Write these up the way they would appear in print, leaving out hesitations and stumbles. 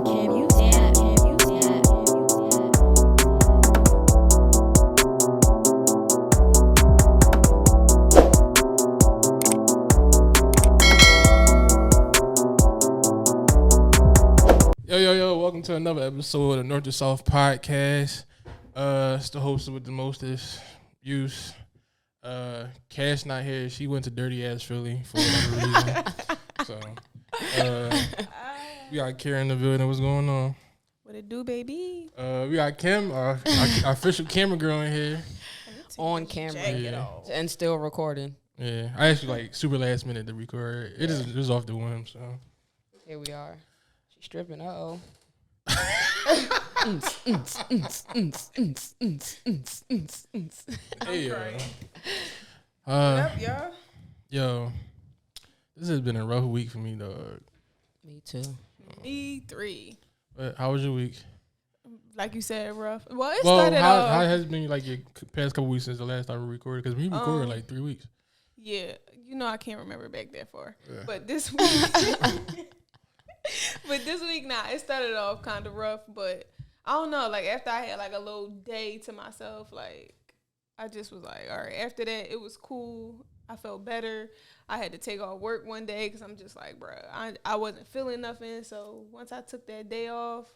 Yo, welcome to another episode of Northtosouth podcast. It's the host with the mostest use. Cash not here. She went to dirty ass Philly for whatever reason. So, we got Karen in the building. What's going on? What it do, baby? We got Kim, our official camera girl in here. On camera and still recording. Yeah, I actually super last minute to record. It was off the whim, so. Here we are. She's stripping. Uh-oh. Hey, What up, y'all? Yo, this has been a rough week for me, dog. Me too. Me three. But how was your week? Like you said, rough. Well, it started how off. has it been like your past couple weeks since the last time we recorded? Because we recorded like 3 weeks. Yeah, I can't remember back that far. Yeah. But this week, it started off kind of rough. But I don't know. Like after I had like a little day to myself, like I just was like, all right. After that, it was cool. I felt better. I had to take off work one day because I'm just like, bro, I wasn't feeling nothing. So once I took that day off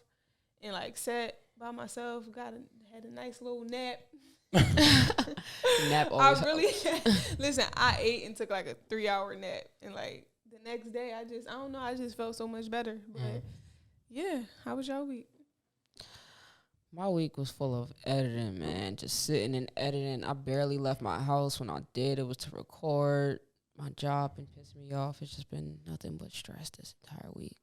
and like sat by myself, had a nice little nap. Nap always listen, I ate and took like a 3-hour nap, and like the next day I just felt so much better. But yeah, how was your week? My week was full of editing, man. Just sitting and editing. I barely left my house. When I did, it was to record. My job been pissing me off. It's just been nothing but stress this entire week.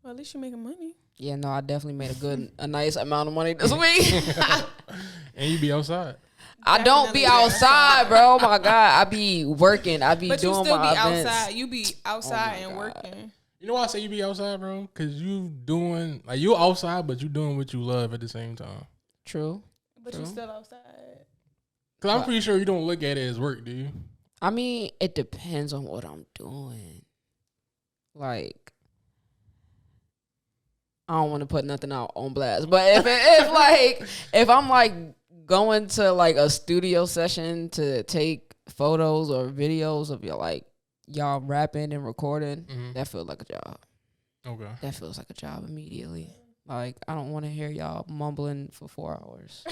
Well, at least you're making money. Yeah, no, I definitely made a nice amount of money this week. And you be outside. I don't be outside, bro. Oh my God, I be working. I be but doing you still my be events. outside. You be outside and God. working. You know why I say you be outside, bro? Because you outside, but you doing what you love at the same time. True. But you still outside. Because I'm pretty sure you don't look at it as work, do you? I mean, it depends on what I'm doing. Like, I don't want to put nothing out on blast, but if I'm like going to like a studio session to take photos or videos of y'all rapping and recording, that feels like a job. Okay. That feels like a job immediately. Like, I don't want to hear y'all mumbling for 4 hours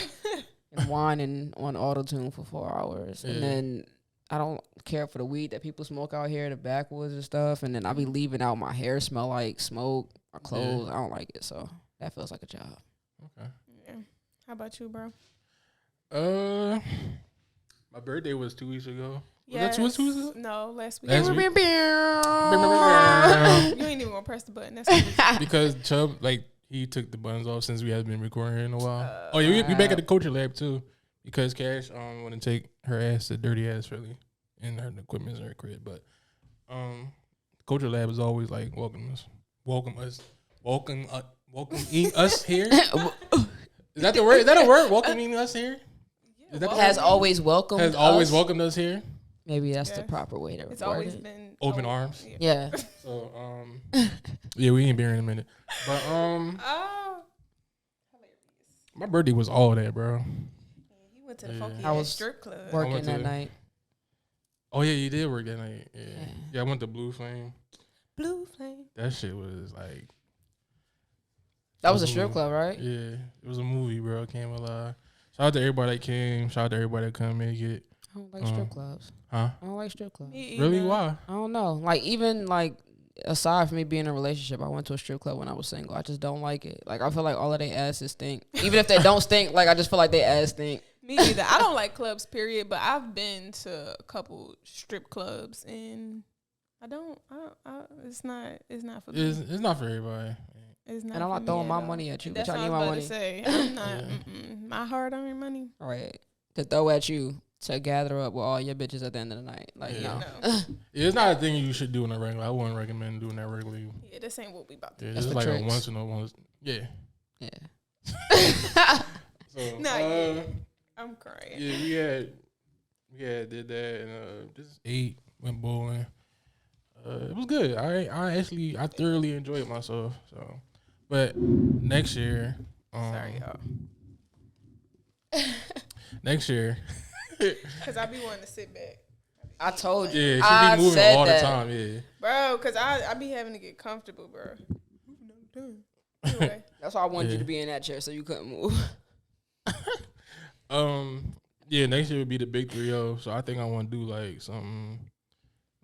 and whining on auto-tune for 4 hours. Yeah. And then I don't care for the weed that people smoke out here in the backwoods and stuff. And then I be leaving out my hair smell like smoke, my clothes. Yeah. I don't like it. So that feels like a job. Okay. Yeah. How about you, bro? My birthday was 2 weeks ago. Yes. Was that 2 weeks ago? No, last week. Last week? You ain't even gonna press the button. That's because Chubb, he took the buttons off since we haven't been recording here in a while. We back at the culture lab too, because Cash want to take her ass to dirty ass Philly, and her equipment's in her crib. But culture lab is always like welcoming us here. Is that the word? Is that a word? Welcoming us here. Is that has always welcomed has always welcomed us here. Maybe that's the proper way to. It's always been open arms. Yeah. So yeah, we ain't be here in a minute, but my birthday was all that, bro. Yeah, he went to the funky strip club. Working that night. Oh yeah, you did work that night. Yeah, I went to Blue Flame. Blue Flame. That shit was like. That was a strip club, right? Yeah, it was a movie, bro. Can't lie. Shout out to everybody that came. Shout out to everybody that couldn't make it. I don't like strip clubs. Huh? I don't like strip clubs. Really? Why? I don't know. Like, even like aside from me being in a relationship, I went to a strip club when I was single. I just don't like it. Like, I feel like all of their asses stink. Even if they don't stink, like, I just feel like they ass stink. Me neither. I don't like clubs, period. But I've been to a couple strip clubs, and it's not for me. It's not for everybody. It's not. And I'm not throwing my money at you. That's Bitch, I need what I my was about money. to say. I'm not. My hard-earned money. All right. To throw at you to gather up with all your bitches at the end of the night. Like, no. It's not a thing you should do in a regular. I wouldn't recommend doing that regularly. Yeah, this ain't what we about to do. This is like a once in a once. Yeah. So, I'm crying. Yeah, we had did that and just ate, went bowling. It was good. I thoroughly enjoyed myself. So, But next year, Sorry, y'all. next year, Because I be wanting to sit back. I told you. Yeah, she be moving all the time. Yeah, bro. Because I be having to get comfortable, bro. Anyway. That's why I wanted you to be in that chair so you couldn't move. Yeah, next year would be the big 3-0. So I think I want to do like something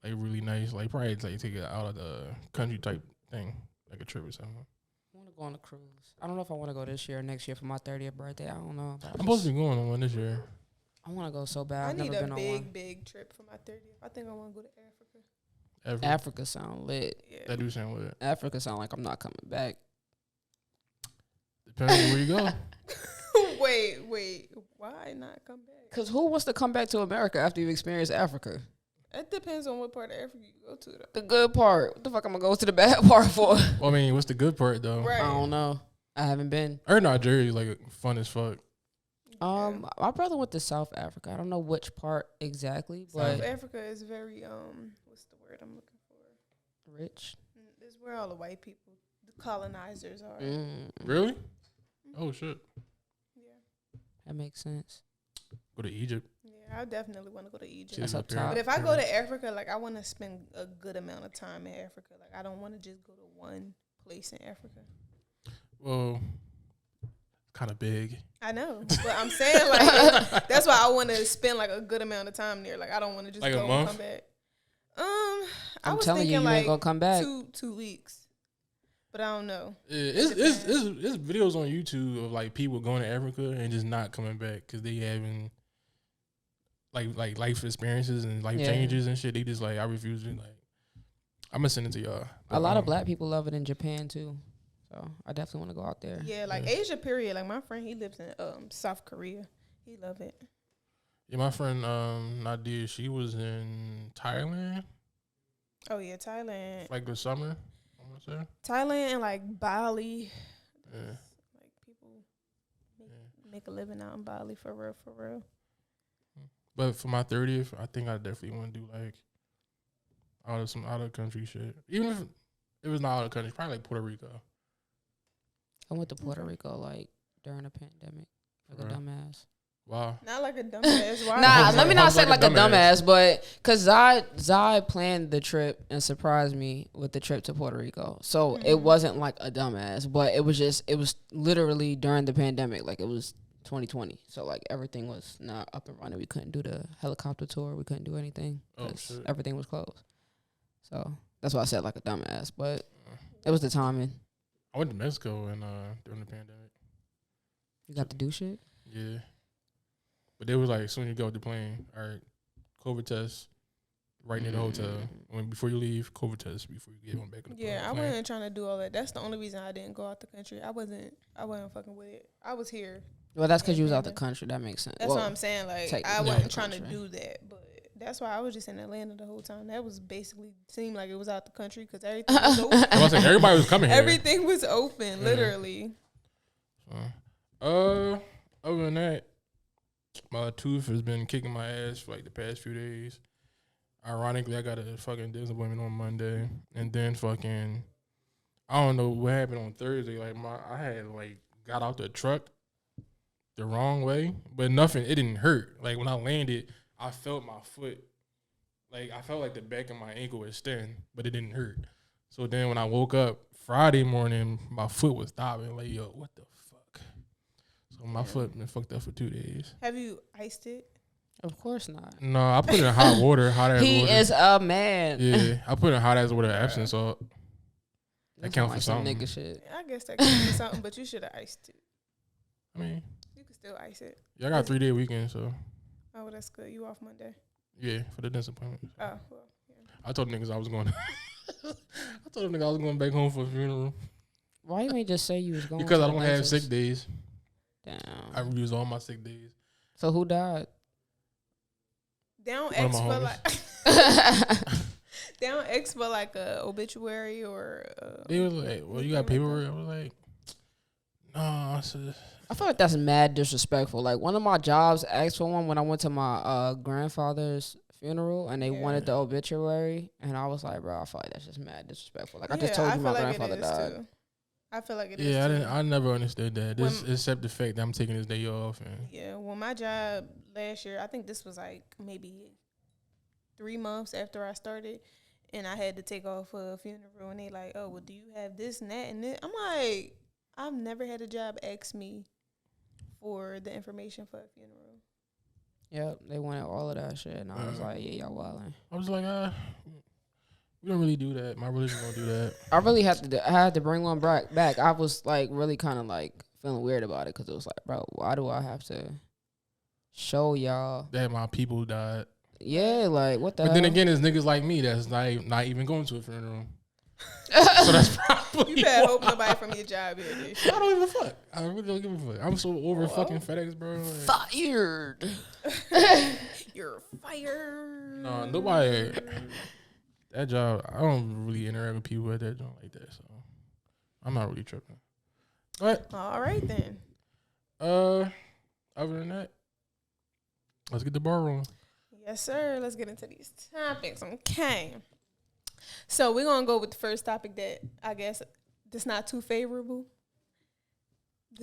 like really nice, like probably like take it out of the country type thing, like a trip or something. I want to go on a cruise. I don't know if I want to go this year or next year for my 30th birthday. I don't know. I'm supposed to be going on one this year. I want to go so bad. I I've need never a been on one. big trip for my 30th. I think I want to go to Africa. Africa sound lit. Yeah. That do sound lit. Africa sound like I'm not coming back. Depends on where you go. Wait. Why not come back? Because who wants to come back to America after you've experienced Africa? It depends on what part of Africa you go to, though. The good part. What the fuck I'm going to go to the bad part for? Well, I mean, what's the good part though? Right. I don't know. I haven't been. I heard Nigeria is like fun as fuck. My brother went to South Africa. I don't know which part exactly, but South Africa is very what's the word I'm looking for? rich. It's where all the white people, the colonizers are. Really? Oh shit. Yeah. That makes sense. Go to Egypt. Yeah, I definitely want to go to Egypt. That's up here. top. But if I go to Africa, like I want to spend a good amount of time in Africa. Like I don't want to just go to one place in Africa. Well, kind of big. I know, but I'm saying like that's why I want to spend like a good amount of time there. Like I don't want to just Like a go and month? come back. I I'm was telling thinking you, you like ain't gonna come back. 2 weeks, but I don't know. Yeah, it's videos on YouTube of like people going to Africa and just not coming back because they having like life experiences and life changes and shit. They just like I refuse to like. I'm gonna send it to y'all. A lot of black people love it in Japan too, so I definitely want to go out there. Yeah, like Asia period. Like my friend, he lives in South Korea. He love it. Yeah, my friend Nadia, she was in Thailand. Oh yeah, Thailand. Like the summer, I want to say. Thailand and like Bali. Yeah. Like people make a living out in Bali for real. But for my 30th, I think I definitely want to do like out of country shit. Even if it was not out of country, probably like Puerto Rico. I went to Puerto Rico like during the pandemic, like a dumbass. Wow. Not like a dumbass. Why? Nah, let me not say like like a a dumbass, but because Zai planned the trip and surprised me with the trip to Puerto Rico. So it wasn't like a dumbass, but it was literally during the pandemic. Like it was 2020. So like everything was not up and running. We couldn't do the helicopter tour. We couldn't do anything because everything was closed. So that's why I said like a dumbass, but it was the timing. I went to Mexico and during the pandemic. You got to do shit? Yeah. But they was like, as soon as you go with the plane, all right, COVID test right near the hotel. Before you leave, COVID test before you get on back on the Yeah, I plane. wasn't trying to do all that. That's the only reason I didn't go out the country. I wasn't fucking with it. I was here. Well, that's because you was out the country. That makes sense. That's what I'm saying. Like I technically wasn't out the trying to country. do that, but that's why I was just in Atlanta the whole time. That was basically seemed like it was out the country because everything was open. I was like, everybody was coming here. Everything was open, literally. Other than that, my tooth has been kicking my ass for like the past few days. Ironically, I got a fucking dental appointment on Monday, and then fucking I don't know what happened on Thursday. Like I had like got out the truck the wrong way, but nothing. It didn't hurt. Like when I landed, I felt my foot. Like I felt like the back of my ankle was thin, but it didn't hurt. So then when I woke up Friday morning, my foot was throbbing. Like, yo, what the fuck? So my foot been fucked up for 2 days. Have you iced it? Of course not. No, I put it in hot water. Hot ass He water. is a man. Yeah, I put it in hot ass water, Epsom salt. That count for some something. nigga shit. I guess that could be something, but you should have iced it. I mean, You can still ice it. yeah, I got a 3-day weekend, so Oh, well, that's good. You off Monday? yeah, for the dentist appointment. So. Oh, well, yeah. I told niggas I was going. I told them niggas I was going back home for a funeral Why you ain't just say you was going? because to I the don't have dentist? sick days. Damn. I used all my sick days. So who died? They don't One of X my for homies. like. They don't X for like a obituary or. They was like, "Well, you got paperwork?" I was like, "No." I said, I feel like that's mad disrespectful. Like one of my jobs asked for one when I went to my grandfather's funeral, and they wanted the obituary, and I was like, bro, I feel like that's just mad disrespectful. Like I just told you my grandfather died. Too. I feel like it is. Yeah, I never understood that. Except the fact that I'm taking this day off. And yeah, well, my job last year, I think this was like maybe 3 months after I started, and I had to take off for a funeral, and they like, oh, well, do you have this and that and this? I'm like, I've never had a job ask me for the information for a funeral. Yep, they wanted all of that shit, and I was like, yeah, y'all wildin'. I was like, we don't really do that. My religion don't do that. I really I had to bring one back. I was like really kind of like feeling weird about it because it was like, bro, why do I have to show y'all that my people died? Yeah, like what the But hell? then again, there's niggas like me that's not even going to a funeral. So that's probably You better hope nobody from your job here. Dude. I don't give a fuck. I really don't give a fuck. I'm so over fucking FedEx, bro. Like, Fired. You're fired. no, nobody. That job, I don't really interact with people at that job like that, so I'm not really tripping. But all right then. Other than that, let's get the bar rolling. Yes, sir. Let's get into these topics. Okay. So we're gonna go with the first topic that I guess that's not too favorable.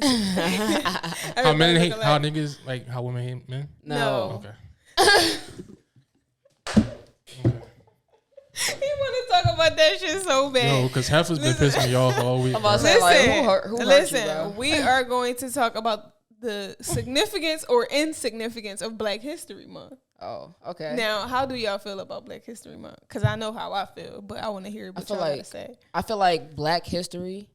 How men hate how niggas like how women hate men? No. Okay. He want to talk about that shit so bad. No, because Heifer's been pissing me off all week. I'm about to say, like, who hurt you, bro? We are going to talk about the significance or insignificance of Black History Month. Oh, okay. Now, how do y'all feel about Black History Month? Because I know how I feel, but I want to hear what y'all got to say. I feel like Black history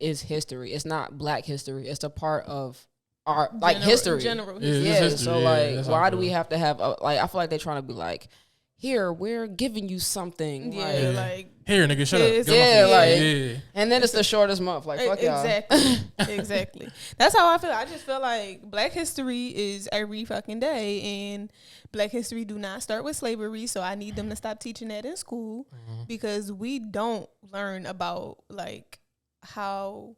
is history. It's not Black history. It's a part of our history. General history. Yeah, history. So Yeah, why do we have to have I feel like they're trying to be like, here, we're giving you something. Yeah, like here, nigga, shut up. Yeah, and then it's the shortest month. Like, fuck y'all. Exactly. That's how I feel. I just feel like Black history is every fucking day, and Black history do not start with slavery. So I need them to stop teaching that in school because we don't learn about like how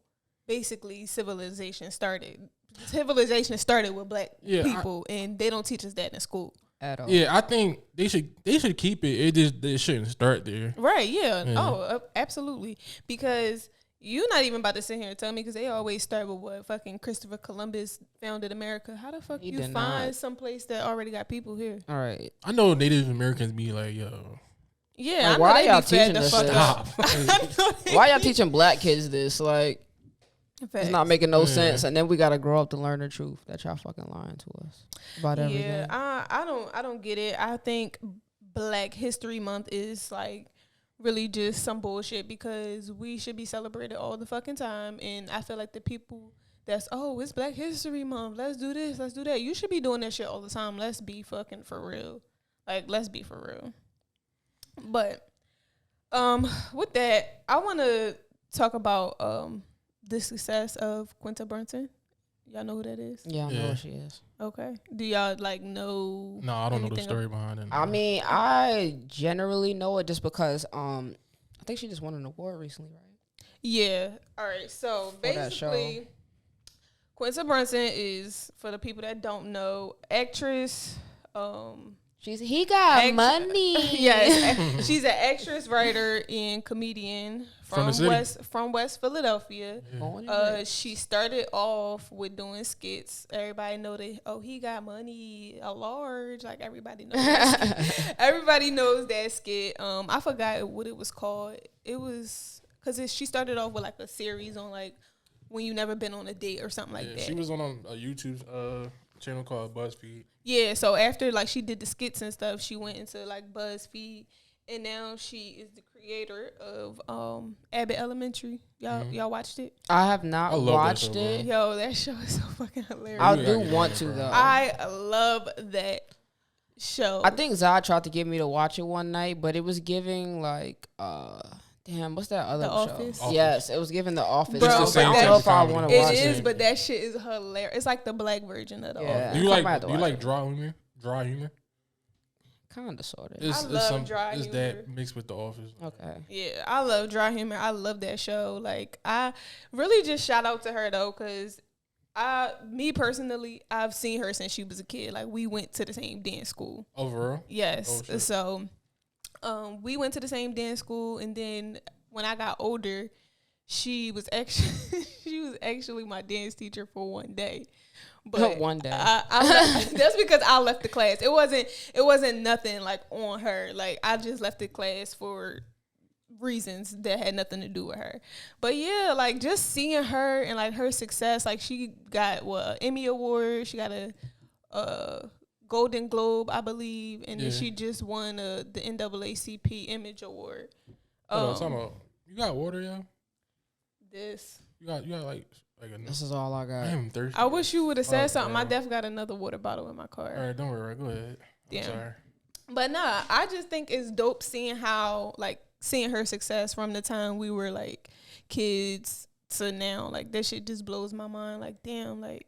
basically civilization started. Civilization started with Black people, and they don't teach us that in school. At all. Yeah, I think they should keep it. It shouldn't start there. Right, yeah. Oh, absolutely. Because you're not even about to sit here and tell me because they always start with what fucking Christopher Columbus founded America. How the fuck you find some place that already got people here? All right. I know Native Americans be like, yo. Yeah, like, why y'all teaching this? Stop. Why y'all teaching Black kids this? Like, it's not making no sense, and then we gotta grow up to learn the truth that y'all fucking lying to us about everything. Yeah, I don't get it. I think Black History Month is like really just some bullshit because we should be celebrated all the fucking time, and I feel like the people that's it's Black History Month, let's do this, let's do that. You should be doing that shit all the time. Let's be fucking for real. Like, let's be for real. But with that, I want to talk about the success of Quinta Brunson. Y'all know who that is? Yeah, I know who she is. Okay. Do y'all like know? No, I don't know the story behind it. I mean, I generally know it just because I think she just won an award recently, right? Yeah. All right. So basically, Quinta Brunson is, for the people that don't know, actress. He got money. Yes, she's an actress, writer, and comedian from West Philadelphia. Yeah. She started off with doing skits. Everybody know that. Oh, he got money, a large. Like everybody knows. That skit. Everybody knows that skit. I forgot what it was called. It was because she started off with like a series on like when you never been on a date or something like that. She was on a YouTube channel called BuzzFeed. Yeah, so after like she did the skits and stuff, she went into like BuzzFeed, and now she is the creator of Abbott Elementary. Y'all watched it? I have not watched it. Yo, that show is so fucking hilarious. I do want to though. I love that show. I think Zod tried to get me to watch it one night, but it was giving like damn, what's that other show? Office? Yes, it was giving The Office. Bro, it's the same I don't know if I want to watch it. It is, but that shit is hilarious. It's like the Black version of The Office. Do you like dry humor? Dry humor? Kind of, sort of. I love dry humor. It's that mixed with The Office. Okay. Yeah, I love dry humor. I love that show. Like, I really just shout out to her though, because me personally, I've seen her since she was a kid. Like, we went to the same dance school. Overall? Yes. Oh, so, we went to the same dance school, and then when I got older, she was actually my dance teacher for one day. But one day. That's because I left the class. It wasn't nothing like on her. Like I just left the class for reasons that had nothing to do with her. But yeah, like just seeing her and like her success, like she got an Emmy Award, she got a Golden Globe, I believe, and then she just won the NAACP Image Award. You got water, yo? This. You got like this is all I got. I am thirsty. I wish you would have said something. I definitely got another water bottle in my car. All right, don't worry. Go ahead. I'm sorry. But nah, I just think it's dope seeing her success from the time we were like kids to now. Like that shit just blows my mind. Like damn, like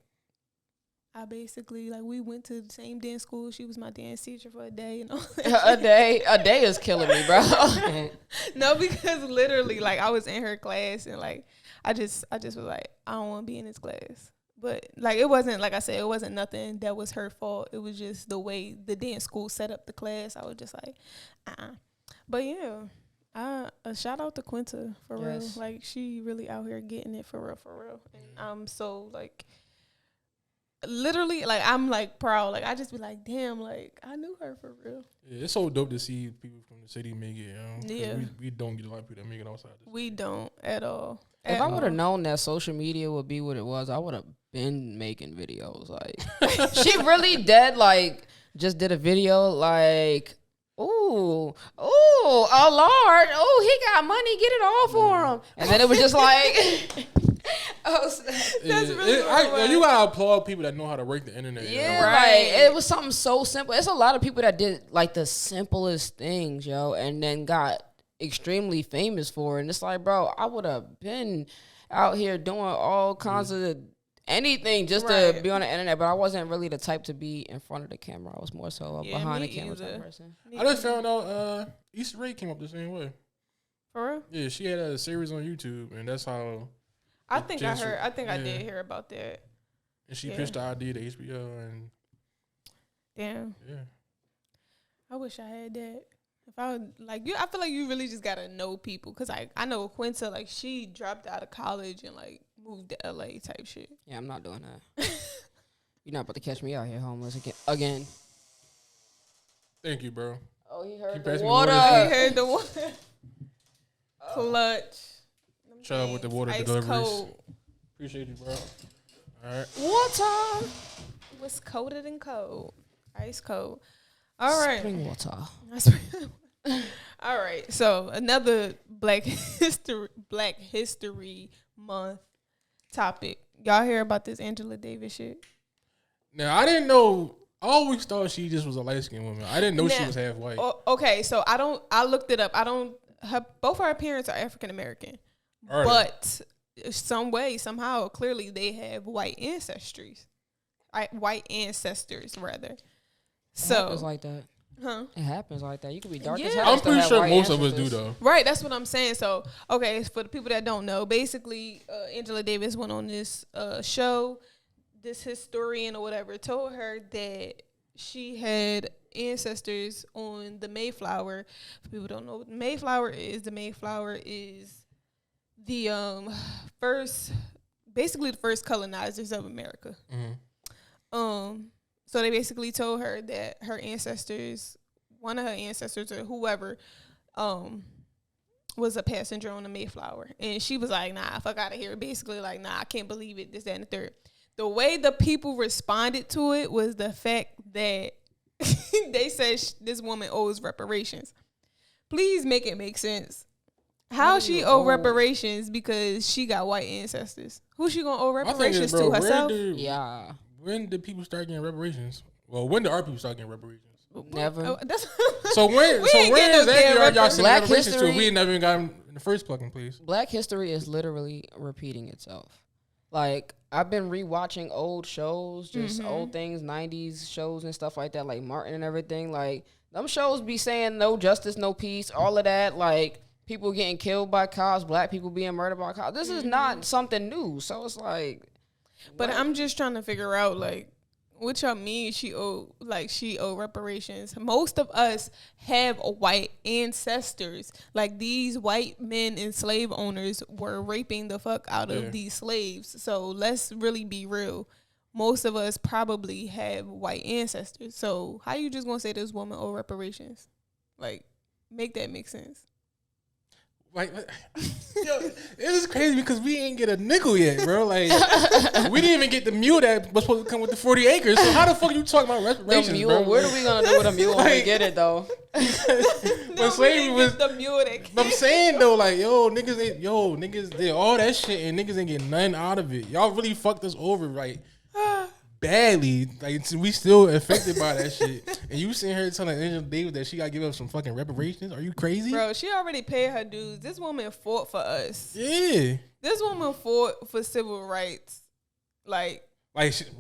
I basically like we went to the same dance school. She was my dance teacher for a day, you know. a day is killing me, bro. No, because literally like I was in her class and like I just was like, I don't want to be in this class. But like it wasn't, like I said, it wasn't nothing that was her fault. It was just the way the dance school set up the class. I was just like, But yeah, a shout out to Quinta for real. Like she really out here getting it for real. And I'm so like, literally, like I'm like proud. Like I just be like, damn, like I knew her for real. Yeah, it's so dope to see people from the city make it. Yeah, we don't get a lot of people that make it outside. We don't at all. If I would have known that social media would be what it was, I would have been making videos. Like, she really dead. Like, just did a video. Like, oh Lord, he got money. Get it all for him. And then it was just like, that's really you gotta applaud people that know how to work the internet. Yeah, right. It was something so simple. It's a lot of people that did like the simplest things, yo, and then got extremely famous for it. And it's like, bro, I would have been out here doing all kinds of anything just to be on the internet, but I wasn't really the type to be in front of the camera. I was more so behind the camera type person. I just found out Issa Rae came up the same way. For real? Yeah, she had a series on YouTube, and that's how I did hear about that. And she pitched the idea to HBO, and damn. Yeah. I wish I had that. If I would, like you, I feel like you really just gotta know people, cause I know Quinta, like she dropped out of college and like moved to LA type shit. Yeah, I'm not doing that. You're not about to catch me out here homeless again. Thank you, bro. Oh, he heard the water. He heard the water. Clutch. Shout out with the water ice deliveries. Cold. Appreciate you, bro. All right. Water. What's colder than cold? Ice cold. All right. Spring water. All right. So another Black History Month topic. Y'all hear about this Angela Davis shit? Now I didn't know. I always thought she just was a light skinned woman. I didn't know she was half white. Okay, so I looked it up. Both her parents are African American, but some way, somehow, clearly they have white ancestries. White ancestors, rather. So it happens like that. Huh? It happens like that. You could be dark as hell. I'm pretty sure most of us do, though. Right, that's what I'm saying. So, okay, for the people that don't know, basically, Angela Davis went on this show. This historian or whatever told her that she had ancestors on the Mayflower. For people who don't know what the Mayflower is the first colonizers of America. Mm-hmm. So they basically told her that her ancestors, one of her ancestors or whoever, was a passenger on the Mayflower. And she was like, nah, fuck out of here. Basically like, nah, I can't believe it, this, that, and the third. The way the people responded to it was the fact that they said this woman owes reparations. Please make it make sense. How she owe reparations because she got white ancestors? Who she gonna owe reparations to? Herself? When did people start getting reparations? Well, when did our people start getting reparations? Never. So when exactly y'all sending reparations to? We never even got them in the first fucking place. Black history is literally repeating itself. Like, I've been rewatching old shows, just old things, 90s shows and stuff like that, like Martin and everything. Like, them shows be saying no justice, no peace, all of that. Like, people getting killed by cops, black people being murdered by cops. This is not something new. So it's like... But I'm just trying to figure out, like, what y'all mean she owe reparations? Most of us have white ancestors. Like, these white men and slave owners were raping the fuck out of these slaves. So let's really be real. Most of us probably have white ancestors. So how you just gonna say this woman owe reparations? Like, make that make sense. Like, yo, it is crazy because we ain't get a nickel yet, bro. Like, we didn't even get the mule that was supposed to come with the 40 acres. So how the fuck are you talking about reparations, the mule, bro? what are we gonna do with a mule when we get it though? But slavery was the mule that I'm saying though, like, niggas did all that shit and niggas ain't get nothing out of it. Y'all really fucked us over, like, badly. Like, we still affected by that shit. And you sitting here telling Angela Davis that she gotta give up some fucking reparations? Are you crazy? Bro, she already paid her dues. This woman fought for us. Yeah. This woman fought for civil rights. Like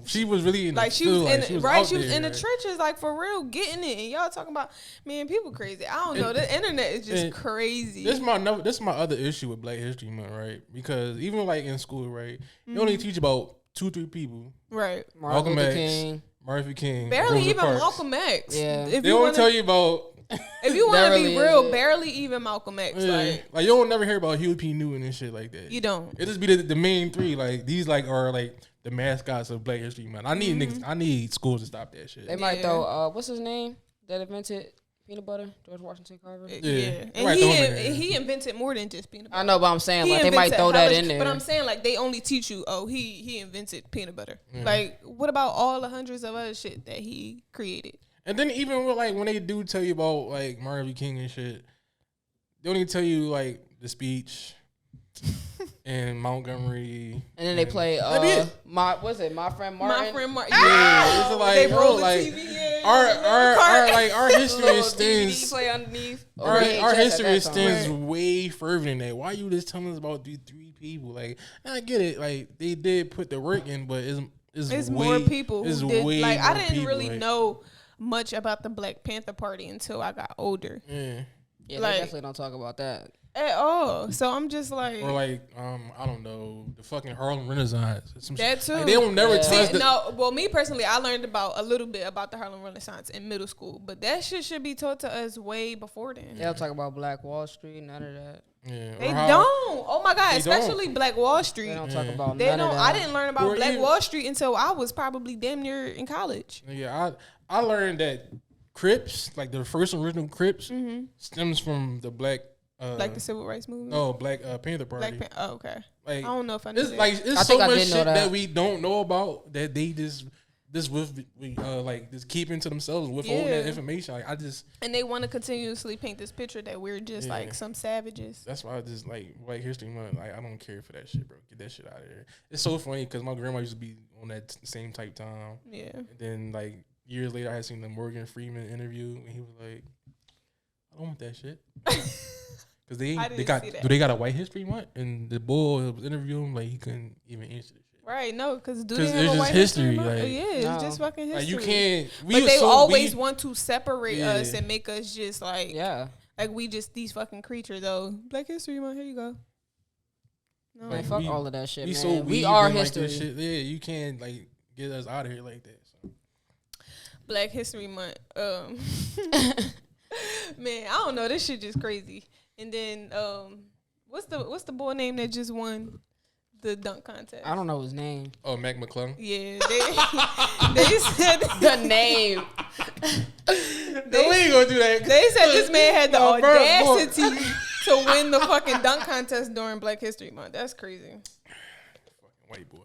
she was really in like the she field, was in like, she was in the right? trenches, like, for real, getting it. And y'all talking about, man, people crazy. I don't know. The internet is just crazy. This is my other issue with Black History Month, right? Because even like in school, right, they only teach about 2-3 people, right? Malcolm Martin X, King. Martin Luther King, Barely Rosa even Parks. Malcolm X. Yeah. If They you won't wanna, tell you about. if you want to Barely be is real, it. barely even Malcolm X. Like you don't never hear about Huey P. Newton and shit like that. You don't. It just be the main three. Like these are like the mascots of Black History Month. I need niggas. I need schools to stop that shit. They might throw what's his name that invented peanut butter? George Washington Carver. Yeah. Right, And he invented more than just peanut butter. I know, but I'm saying, He like, they might invented throw that in there. But I'm saying, like, they only teach you, he invented peanut butter. Like, what about all the hundreds of other shit that he created? And then even with, like, when they do tell you about like Martin Luther King and shit, they only tell you like the speech and Montgomery. And then they play my friend Martin. My friend Martin. Yeah, it's like, They yo, roll the like, TV in. our history Little extends. DVD play underneath. Our VHS history at that extends time. way further than that. Why you just telling us about these 3 people? Like, I get it. Like, they did put the work in, but it's way, more people it's who did. way Like, more I didn't people, really like, know much about the Black Panther Party until I got older. Yeah. Yeah, like- they definitely don't talk about that. At all. So I'm just like, Or like, I don't know, the fucking Harlem Renaissance. that too. Like, they don't never tell us well, me personally, I learned a little bit about the Harlem Renaissance in middle school, but that shit should be taught to us way before then. They don't talk about Black Wall Street, none of that. Yeah. They don't. Oh my God, They especially Black Wall Street. They don't talk about They none don't. of I that. didn't learn about Or Black even- Wall Street until I was probably damn near in college. Yeah, I learned that Crips, like the first original Crips, Mm-hmm. stems from the Black. Like the Civil Rights Movement. No, Black Panther Party. Black Panther. Oh, okay. Like, I don't know if I knew it's that. like I it's so think I much did know shit that. that we don't know about that they just like just keeping to themselves, withholding that Yeah. information. Like, I just And they want to continuously paint this picture that we're just Yeah. like some savages. that's why I just like Black History Month. Like, I don't care for that shit, bro. Get that shit out of there. It's so funny because my grandma used to be on that same type time, Yeah. and then like years later, I had seen the Morgan Freeman interview, and he was like, "I don't want that shit." Cause they I they didn't got see that. do they got a White History Month? And the boy was interviewing him, like, he couldn't even answer the shit. Right. No, because do 'Cause they have it's a just white history, Month? like- Yeah, it's No. just fucking history. Like, you can't. But they always we, want to separate Yeah. us and make us just like, Yeah. like we just these fucking creatures. Though Black History Month, here you go. No. Man, Like, fuck we- all of that shit, we man. so we weaved are in, like, history. this shit. Yeah, you can't like get us out of here like that. So. Black History Month. Man, I don't know. This shit just crazy. And then what's the boy name that just won the dunk contest? I don't know his name. Oh, Mac McClung. Yeah, they said The name. No, we ain't gonna do that. they said this man had the No, bro, audacity to win the fucking dunk contest during Black History Month. That's crazy. Fucking white boy.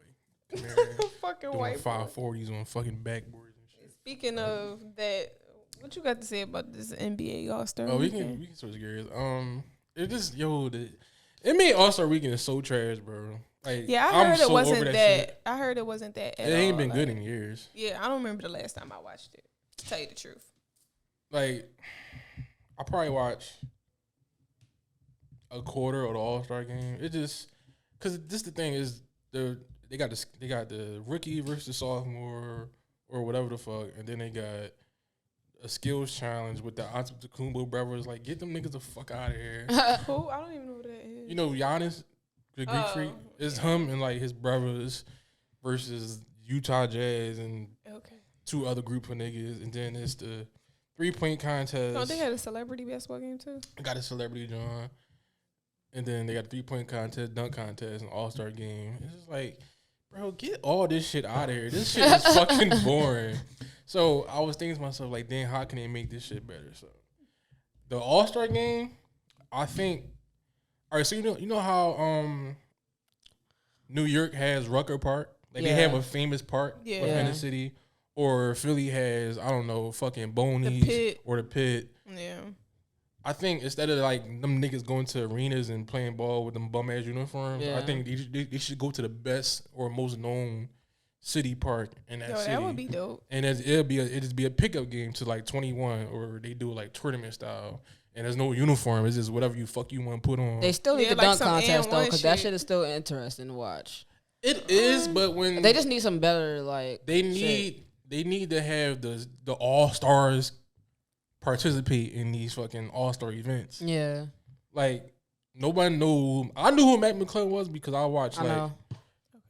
Come here, Fucking doing white. boy. 540s on fucking backboards and shit. Speaking of that, what you got to say about this NBA All-Star? Oh, we weekend? can switch gears. It just the NBA All-Star Weekend is so trash, bro. Like, Yeah, I I'm heard so it wasn't over that. shit. I heard it wasn't that. At It ain't all. been Like, good in years. Yeah, I don't remember the last time I watched it. To tell you the truth. Like, I probably watch a quarter of the All-Star game. It just because this the thing is they got the rookie versus sophomore or whatever the fuck, and then they got a skills challenge with the Antetokounmpo brothers. Like, get them niggas the fuck out of here. Who? I don't even know who that is. You know Giannis, the Greek Oh, freak? It's yeah. him and like his brothers versus Utah Jazz and Okay. two other group of niggas, and then it's the 3-point contest. Oh, they had a celebrity basketball game too. Got a celebrity John, and then they got 3-point contest, dunk contest, and all-star game. It's just like, bro, get all this shit out of here. This shit is fucking boring. So I was thinking to myself, like, damn, how can they make this shit better? So the all-star game, I think. All right, so you know how New York has Rucker Park, like they have a famous park within the city, or Philly has, I don't know, fucking Boney's or the Pit. Yeah. I think instead of like them niggas going to arenas and playing ball with them bum ass uniforms, I think they should go to the best or most known city park in that city. That would be dope. And it'd just be a pickup game to like 21, or they do it like tournament style. And there's no uniform. It's just whatever you want to put on. They still need the dunk contest though, because that shit is still interesting to watch. It is, but when they just need some better they need to have the all stars participate in these fucking all star events. Yeah, like nobody knew. I knew who Matt McClellan was because I watched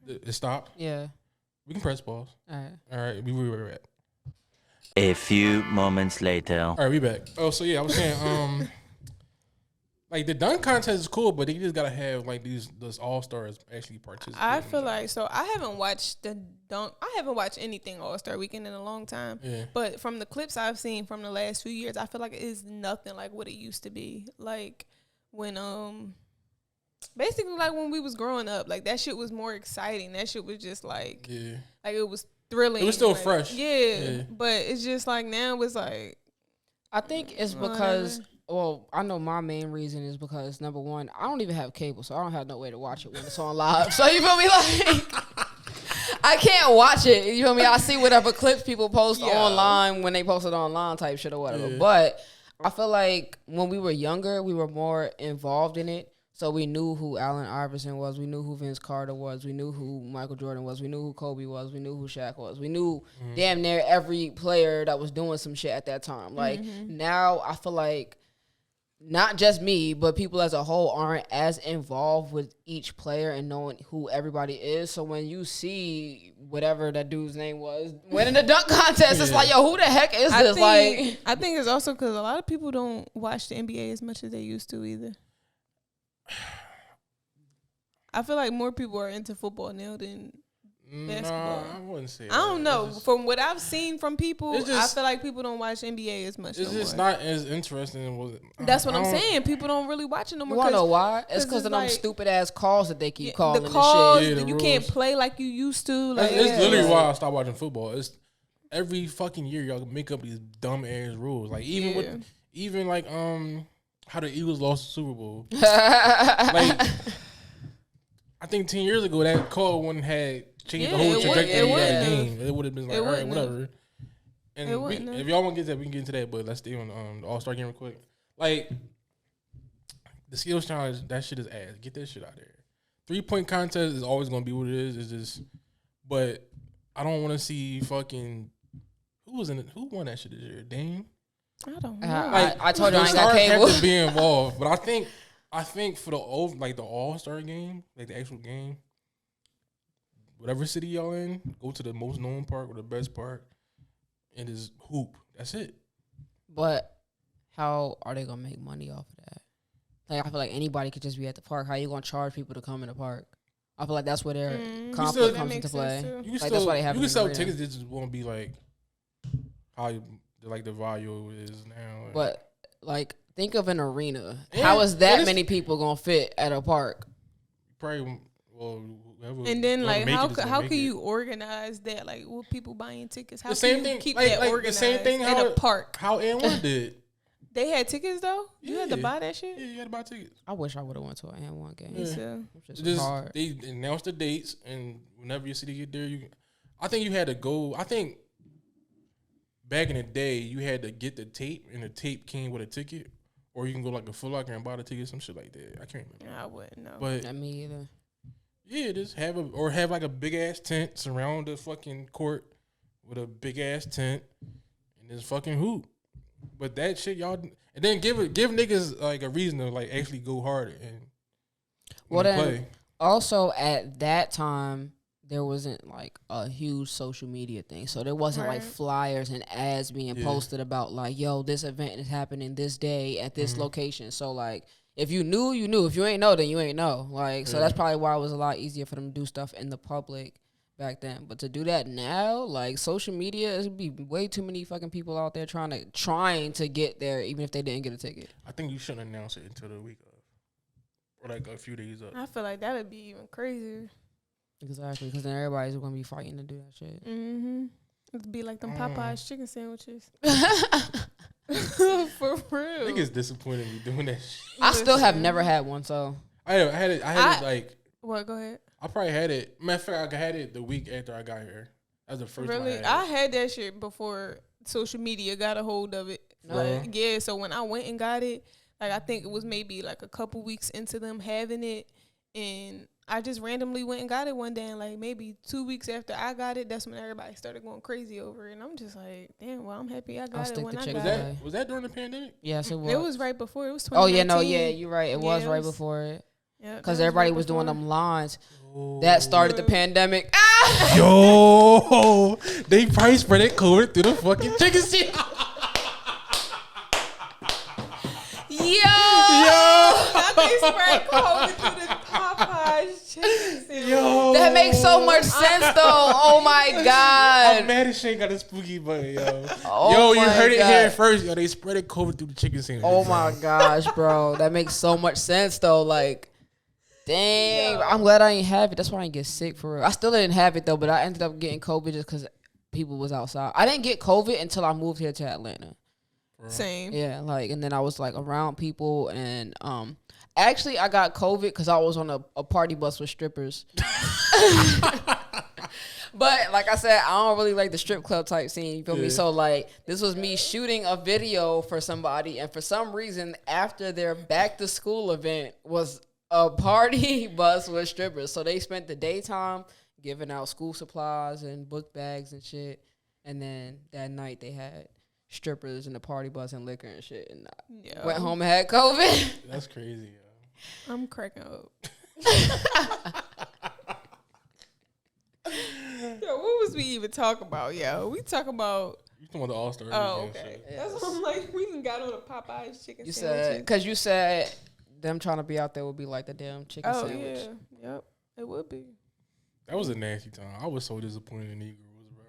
it stopped. Yeah, we can press pause. All right, we were at. A few moments later. All right, we back. Oh, so yeah, I was saying, like the dunk contest is cool, but they just gotta have like those all stars actually participate. I feel like I haven't watched I haven't watched anything All Star Weekend in a long time. Yeah. But from the clips I've seen from the last few years, I feel like it is nothing like what it used to be. Like when basically like when we was growing up, like that shit was more exciting. That shit was just like like it was thrilling. It was still like, fresh. Yeah. But it's just like now it's like I think it's because well, I know my main reason is because number one, I don't even have cable, so I don't have no way to watch it when it's on live. So you feel me? Like I can't watch it. You feel me? I see whatever clips people post online when they post it online type shit or whatever. Yeah. But I feel like when we were younger, we were more involved in it. So we knew who Allen Iverson was. We knew who Vince Carter was. We knew who Michael Jordan was. We knew who Kobe was. We knew who Shaq was. We knew damn near every player that was doing some shit at that time. Like now I feel like not just me, but people as a whole aren't as involved with each player and knowing who everybody is. So when you see whatever that dude's name was winning the dunk contest, it's like, yo, who the heck is this? I think it's also because a lot of people don't watch the NBA as much as they used to either. I feel like more people are into football now than basketball. I wouldn't say I don't know. From what I've seen from people, I feel like people don't watch NBA as much. It's just not as interesting. That's what I'm saying. People don't really watch it no more. You want to know why? It's because of them stupid ass calls that they keep calling. The calls, and shit. you can't play like you used to. Like, it's literally why I stopped watching football. It's every fucking year y'all make up these dumb ass rules. Like even like how the Eagles lost the Super Bowl. Like I think 10 years ago that call wouldn't had changed the whole trajectory of the game. It would have been like, all right, whatever. And if y'all want to get to that, we can get into that. But let's stay on the All-Star game real quick. Like the skills challenge, that shit is ass. Get that shit out there. 3-point contest is always gonna be what it is. It's just, but I don't want to see fucking who won that shit this year? Dame. I don't know. I told you I ain't got cable. Have to be involved, but I think for the All-Star game, like the actual game, whatever city y'all in, go to the most known park or the best park, and just hoop. That's it. But how are they gonna make money off of that? Like I feel like anybody could just be at the park. How you gonna charge people to come in the park? I feel like that's where their conflict comes into play. That's why they have. You can sell tickets that just won't be like how like the value is now. But like, think of an arena. How is that many people gonna fit at a park? Probably. Well, and then like how can you organize that? Like with people buying tickets, how the same can you thing, keep like, that organized the same thing in a park? How N1 did. They had tickets though. You had to buy that shit. Yeah, you had to buy tickets. I wish I would have went to an N1 game. Yeah. Just hard. They announced the dates, and whenever your city get there, I think you had to go. I think back in the day, you had to get the tape, and the tape came with a ticket, or you can go like a Foot Locker and buy the ticket, some shit like that. I can't remember. I wouldn't know. But not me either. Yeah, just have like a big ass tent, surround the fucking court with a big ass tent, and just fucking hoop. But that shit, y'all, and then give niggas like a reason to like actually go hard and then play. Also at that time, there wasn't like a huge social media thing. So there wasn't like flyers and ads being posted about like, yo, this event is happening this day at this location. So like, if you knew, you knew. If you ain't know, then you ain't know. Like, so that's probably why it was a lot easier for them to do stuff in the public back then. But to do that now, like social media, it'd be way too many fucking people out there trying to get there, even if they didn't get a ticket. I think you shouldn't announce it until the week of, or like a few days up. I feel like that would be even crazier. Exactly, because then everybody's gonna be fighting to do that shit. It'd be like them Popeyes chicken sandwiches. For real. I think it's disappointing me doing that shit. I still have never had one, so I had it like. What? Go ahead. I probably had it. Matter of fact, I had it the week after I got here. That was the first time I had that shit before social media got a hold of it. Like, yeah, so when I went and got it, like I think it was maybe like a couple weeks into them having it, and I just randomly went and got it one day, and like maybe 2 weeks after I got it, that's when everybody started going crazy over it. And I'm just like, damn, well, I'm happy I got it when I got it. Was that during the pandemic? Yes, it was. It was right before. It was 2019. Oh, yeah, no, yeah, you're right. It was right before it. Yeah, because everybody was doing them lines. That started the pandemic. Yo, they probably spread it COVID through the fucking chicken shit. They spread COVID through the Popeyes chicken. Yo, that makes so much sense though. Oh my god. I'm mad as shit got a spooky button, yo. Oh yo, you heard God. it here first. Yo, they spread it COVID through the chicken sandwich. Oh my gosh, bro. That makes so much sense though. Like, dang. I'm glad I ain't have it. That's why I didn't get sick for real. I still didn't have it though, but I ended up getting COVID just because people was outside. I didn't get COVID until I moved here to Atlanta. Same. Yeah, like, and then I was like around people, and actually I got COVID because I was on a party bus with strippers. But like I said, I don't really like the strip club type scene. You feel me? So like, this was me shooting a video for somebody, and for some reason, after their back to school event was a party bus with strippers. So they spent the daytime giving out school supplies and book bags and shit, and then that night they had strippers in the party bus and liquor and shit, and I went home and had COVID. That's crazy, yo. I'm cracking up. Yo, what was we even talking about? Yo, we talking about. You talking about the All-Star? Oh, okay. That's what I'm like. We done got on a Popeyes chicken You sandwich. said, because you said them trying to be out there would be like the damn chicken sandwich. Oh yeah, yep, it would be. That was a nasty time. I was so disappointed in Negroes, bro.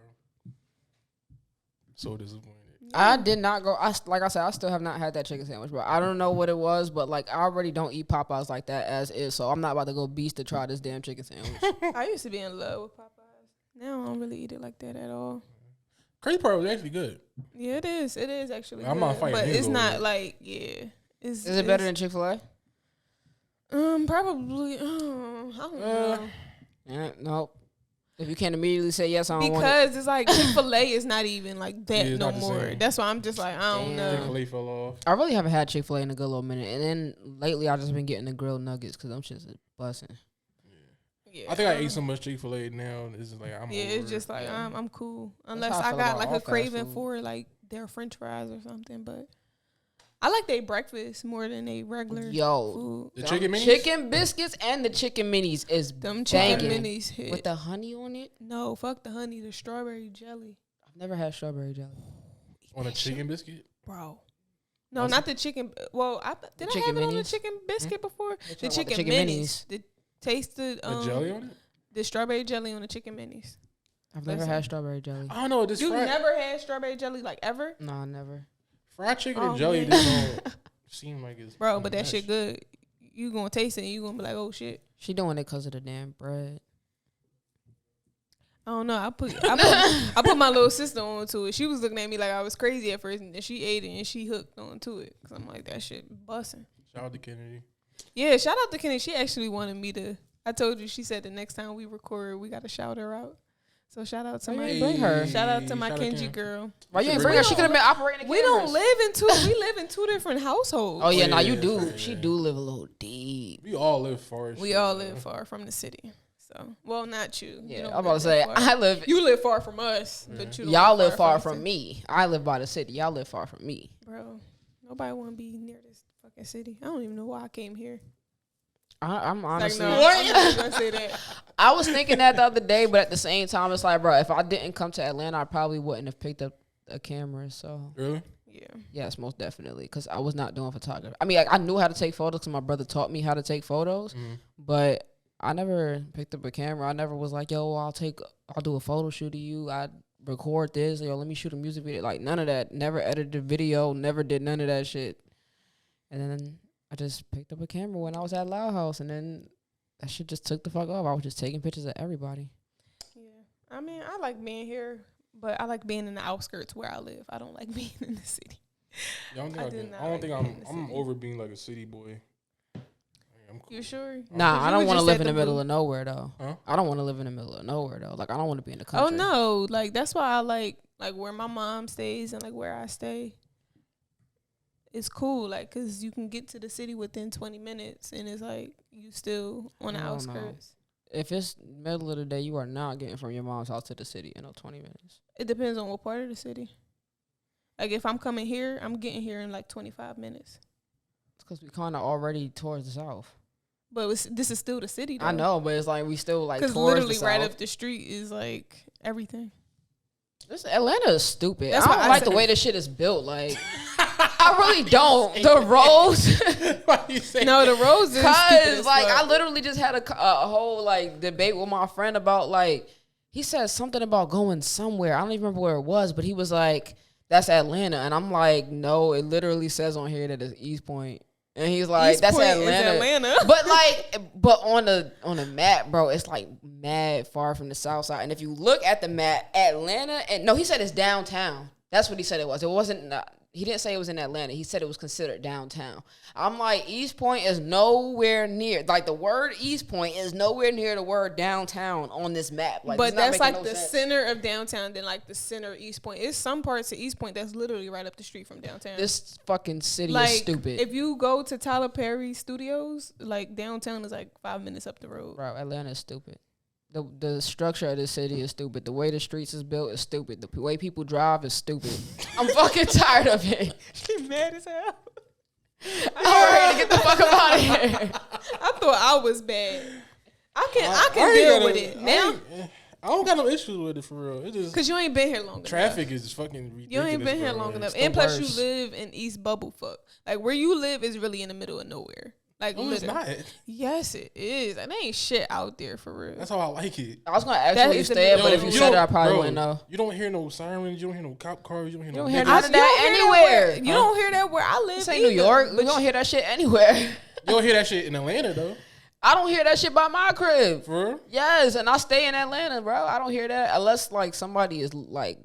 So disappointed. I did not go. Like I said, I still have not had that chicken sandwich, bro. I don't know what it was, but like I already don't eat Popeyes like that as is, so I'm not about to go beast to try this damn chicken sandwich. I used to be in love with Popeyes. Now I don't really eat it like that at all. Crazy part was actually good. Yeah, it is. It is actually. I'm good. not fighting but niggas it's over not it. like Is it better than Chick-fil-A? Probably. I don't know. Yeah, nope. If you can't immediately say yes, I don't want it. Because it's like Chick-fil-A is not even like that Yeah, no not the more. same. That's why I'm just like, I don't know. Chick-fil-A fell off. I really haven't had Chick-fil-A in a good little minute, and then lately I just been getting the grilled nuggets because them shits is busting. Yeah. I think I ate so much Chick-fil-A now. It's just like I'm. Yeah, over it's just it. like I'm cool unless how I I feel got about like all a fast craving food. for like their French fries or something. But I like their breakfast more than they regular Yo, food. The them chicken minis? chicken biscuits and the chicken minis is Them chicken banging. minis hit. With the honey on it. No, fuck the honey, the strawberry jelly, I've never had strawberry jelly. On a chicken biscuit. bro. No, not the chicken. Well, did I chicken have it on the minis? chicken biscuit before? The talking about chicken, the chicken minis. The tasted The jelly on it. the strawberry jelly on the chicken minis. I've never had strawberry jelly. I don't know. This You fried, never had strawberry jelly like ever, Nah, never. fried chicken Oh, and jelly man. just don't seem like it's. bro? But that shit good. You gonna taste it and you gonna be like, oh shit. She doing it because of the damn bread. I don't know. I put my little sister onto it. She was looking at me like I was crazy at first, and then she ate it and she hooked onto it. Cause I'm like, that shit busting. Shout out to Kennedy. Yeah, shout out to Kenny. She actually wanted me to. I told you. She said the next time we record, we gotta shout her out. So shout out to Why my you ain't bring her? Shout out to my Shout out Kenji Ken. girl. Why you ain't bring bring her? her. She could have been operating the We don't cameras. live in two different households. Oh yeah, nah, you Yeah, do. yeah. She do live a little deep. We all live far. as We shit, all bro. live far from the city. So, well, not you. You Yeah, don't I'm about to live say that far. I live. You live far from us, but you don't Y'all live far the from city. me. I live by the city. Y'all live far from me. Bro, nobody want to be near this fucking city. I don't even know why I came here. I'm Like, honestly. no, I'm not gonna say that. I was thinking that the other day, but at the same time, it's like, bro, if I didn't come to Atlanta, I probably wouldn't have picked up a camera. So Really? Yeah. yes, most definitely, because I was not doing photography. I mean, like, I knew how to take photos because my brother taught me how to take photos, but I never picked up a camera. I never was like, yo, I'll do a photo shoot of you. I record this. Yo, let me shoot a music video. Like, none of that. Never edited a video. Never did none of that shit. And then I just picked up a camera when I was at Loud House, and then that shit just took the fuck off. I was just taking pictures of everybody. Yeah. I mean, I like being here, but I like being in the outskirts where I live. I don't like being in the city. Yeah, I don't think I'm over being like a city boy. I'm cool. You sure? Nah, I don't want to live in the middle blue. of nowhere though. Huh? I don't want to live in the middle of nowhere though. Like, I don't want to be in the Oh country. no, like that's why I like where my mom stays and like where I stay. It's cool, like, cause you can get to the city within 20 minutes, and it's like you still on the I don't outskirts. If it's middle of the day, you are not getting from your mom's house to the city in 20 minutes. It depends on what part of the city. Like if I'm coming here, I'm getting here in like 25 minutes. It's because we kind of already towards the south. But this is still the city, though. I know, but it's like we still like Because towards literally the right south. up the street is like everything. This Atlanta is stupid. That's I why don't I like the said- way this shit is built. Like, I really don't. The roads. Why you say No, the roads is stupid Cause as like fuck. I literally just had a whole like debate with my friend about like he said something about going somewhere. I don't even remember where it was, but he was like, "That's Atlanta," and I'm like, "No, it literally says on here that it's East Point." And he's like, East "That's Point is Atlanta." Atlanta. But on the map, bro, it's like mad far from the south side. And if you look at the map, Atlanta, and no, he said it's downtown. That's what he said it was. It wasn't. He didn't say it was in Atlanta. He said it was considered downtown. I'm like, East Point is nowhere near. Like, the word East Point is nowhere near the word downtown on this map. Like, But it's not that's making like no the sense. center of downtown, then like the center of East Point. It's some parts of East Point that's literally right up the street from downtown. This fucking city like, is stupid. If you go to Tyler Perry Studios, like downtown is like 5 minutes up the road. Bro, Atlanta is stupid. The structure of the city is stupid. The way the streets is built is stupid. The way people drive is stupid. I'm fucking tired of it. She mad as hell. I'm ready to get the fuck up out of here. I thought I was bad. I can deal with it now I don't got no issues with it for real. It just because you ain't been here long enough. traffic is fucking ridiculous. You ain't been here bro. long enough, It's and the plus worst. you live in East Bubblefuck. Like where you live is really in the middle of nowhere. Like No, it's literally. not. Yes, it is. And there ain't shit out there for real. That's how I like it. I was gonna ask That where you is the stay, middle but of if you the said road. it, I probably Bro, wouldn't know. You don't hear no sirens. You don't hear no cop cars. You don't hear no. don't hear niggas. none of that You don't hear anywhere. You don't hear that where I live. This ain't New either. York. We But don't hear that shit anywhere. You don't hear that shit in Atlanta though. I don't hear that shit by my crib. For real? Yes, and I stay in Atlanta, bro. I don't hear that unless like somebody is like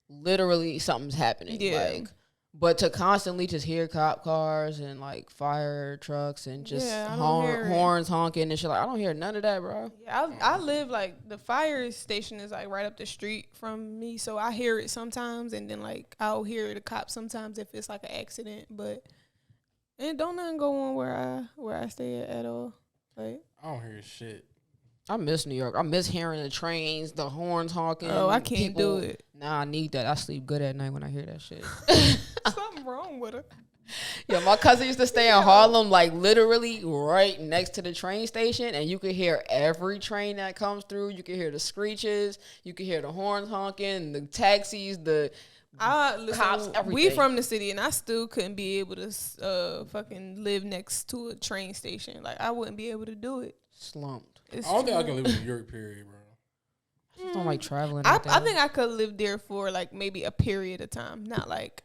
literally something's happening. Yeah. Like, but to constantly just hear cop cars and like fire trucks and just Yeah, I don't hear it. horns honking and shit, like I don't hear none of that, bro. Yeah, I live like the fire station is like right up the street from me, so I hear it sometimes, and then like I'll hear the cops sometimes if it's like an accident, but and don't nothing go on where I stay at all. Like I don't hear shit. I miss New York. I miss hearing the trains, the horns honking. oh, I can't people. do it. Nah, I need that. I sleep good at night when I hear that shit. Something wrong with her. Yo, my cousin used to stay in Harlem, like literally right next to the train station, and you could hear every train that comes through. You could hear the screeches, you could hear the horns honking, the taxis, the Listen, cops, we everything. from the city, and I still couldn't be able to fucking live next to a train station. Like I wouldn't be able to do it. slumped. It's I don't think I true. can live in New York. Period, bro. I just don't like traveling. I like that. think I could live there for like maybe a period of time, not like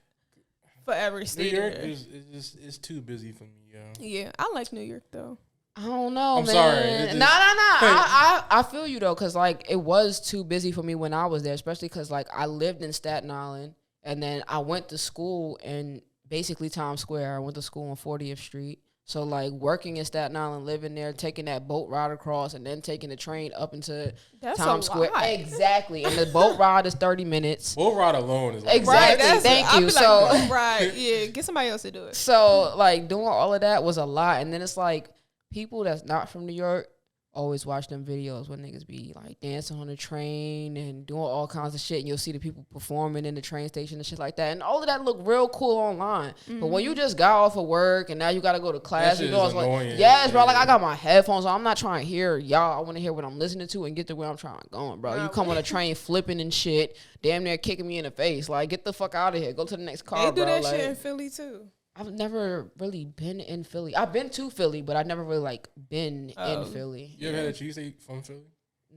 forever New stay York there. is just it's too busy for me, yo. Yeah, I like New York though. I don't know, I'm man. sorry, it just- Nah. I feel you though, cause like it was too busy for me when I was there, especially cause like I lived in Staten Island, and then I went to school in basically Times Square. I went to school on 40th Street. So like working in Staten Island, living there, taking that boat ride across, and then taking the train up into That's Times a Square. lot. Exactly, and the boat ride is 30 minutes. Bull ride alone is like Exactly. Right, Thank I'd you. be So- like, right, yeah, get somebody else to do it. So like doing all of that was a lot, and then it's like people that's not from New York always watch them videos where niggas be like dancing on the train and doing all kinds of shit, and you'll see the people performing in the train station and shit like that, and all of that look real cool online. But when you just got off of work and now you got to go to class, you know, it's like, yes, bro, like I got my headphones on, I'm not trying to hear y'all, I want to hear what I'm listening to and get to where I'm trying to go, bro. You come on a train flipping and shit, damn near kicking me in the face, like get the fuck out of here, go to the next car. They do bro. that Like, shit in Philly too. I've never really been in Philly. I've been to Philly, but I've never really like been in Philly. You ever had a cheesesteak from Philly?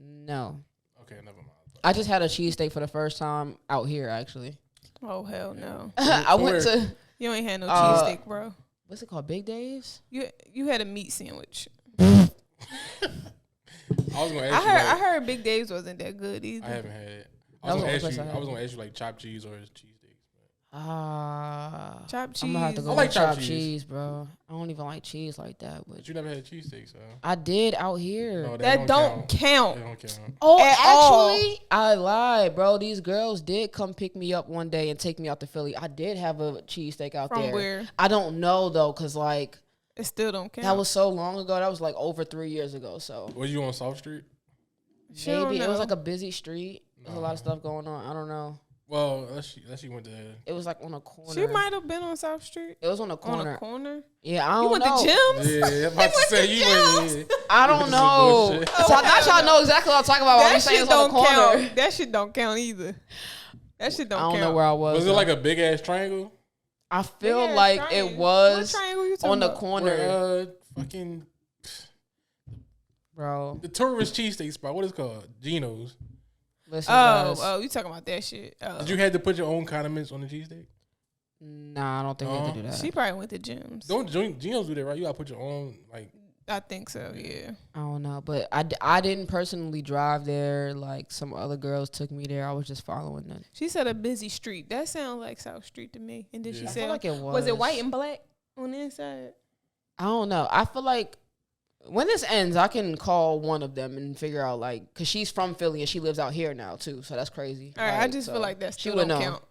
No. Okay, never mind. I just had a cheesesteak for the first time out here, actually. Oh hell no! I went to. You ain't had no cheesesteak, bro. What's it called? Big Dave's. You had a meat sandwich. I was gonna ask I heard Big Dave's wasn't that good either. I haven't had it. I was gonna ask you like chopped cheese or cheesesteaks. Chopped cheese. I'm gonna have to go I like with chopped chopped cheese, bro. I don't even like cheese like that. But you never had cheesesteaks, so. I did out here. that No, don't count. That don't count. Oh, At actually, I lied, bro. These girls did come pick me up one day and take me out to Philly. I did have a cheesesteak out there. From where? I don't know though, cause like It still don't count. that was so long ago. That was like over 3 years ago. So Was you on South Street? maybe it was like a busy street. There's a lot of stuff going on. I don't know. Well, unless she went to. It was like on a corner. She might have been on South Street. It was on a corner. On a corner. Yeah, I don't You went know. to gyms? Yeah, I'm about to say you went. I don't know. bullshit. So now y'all know exactly what I'm talking about. When I'm That saying shit it's on don't the corner. count. That shit don't count either. That shit don't I count. don't know where I was. Was it like a big ass triangle? I feel Big-ass like triangle. it was What triangle you talking on the about? corner, Where, fucking bro. the tourist cheesesteak spot. What is it called? Geno's. Listen, guys. You talking about that shit? Did you have to put your own condiments on the cheesesteak? Nah, I don't think we have to do that. She probably went to gyms. Don't Geno's do that, right? You gotta put your own like. I think so. Yeah. I don't know, but I didn't personally drive there. Like some other girls took me there. I was just following them. She said a busy street. That sounds like South Street to me. And then she Yeah. I said, feel like it was it white and black on the inside? I don't know. I feel like when this ends, I can call one of them and figure out like, cause she's from Philly and she lives out here now too. So that's crazy. All right, I Like, just so feel like that she still would don't know. count.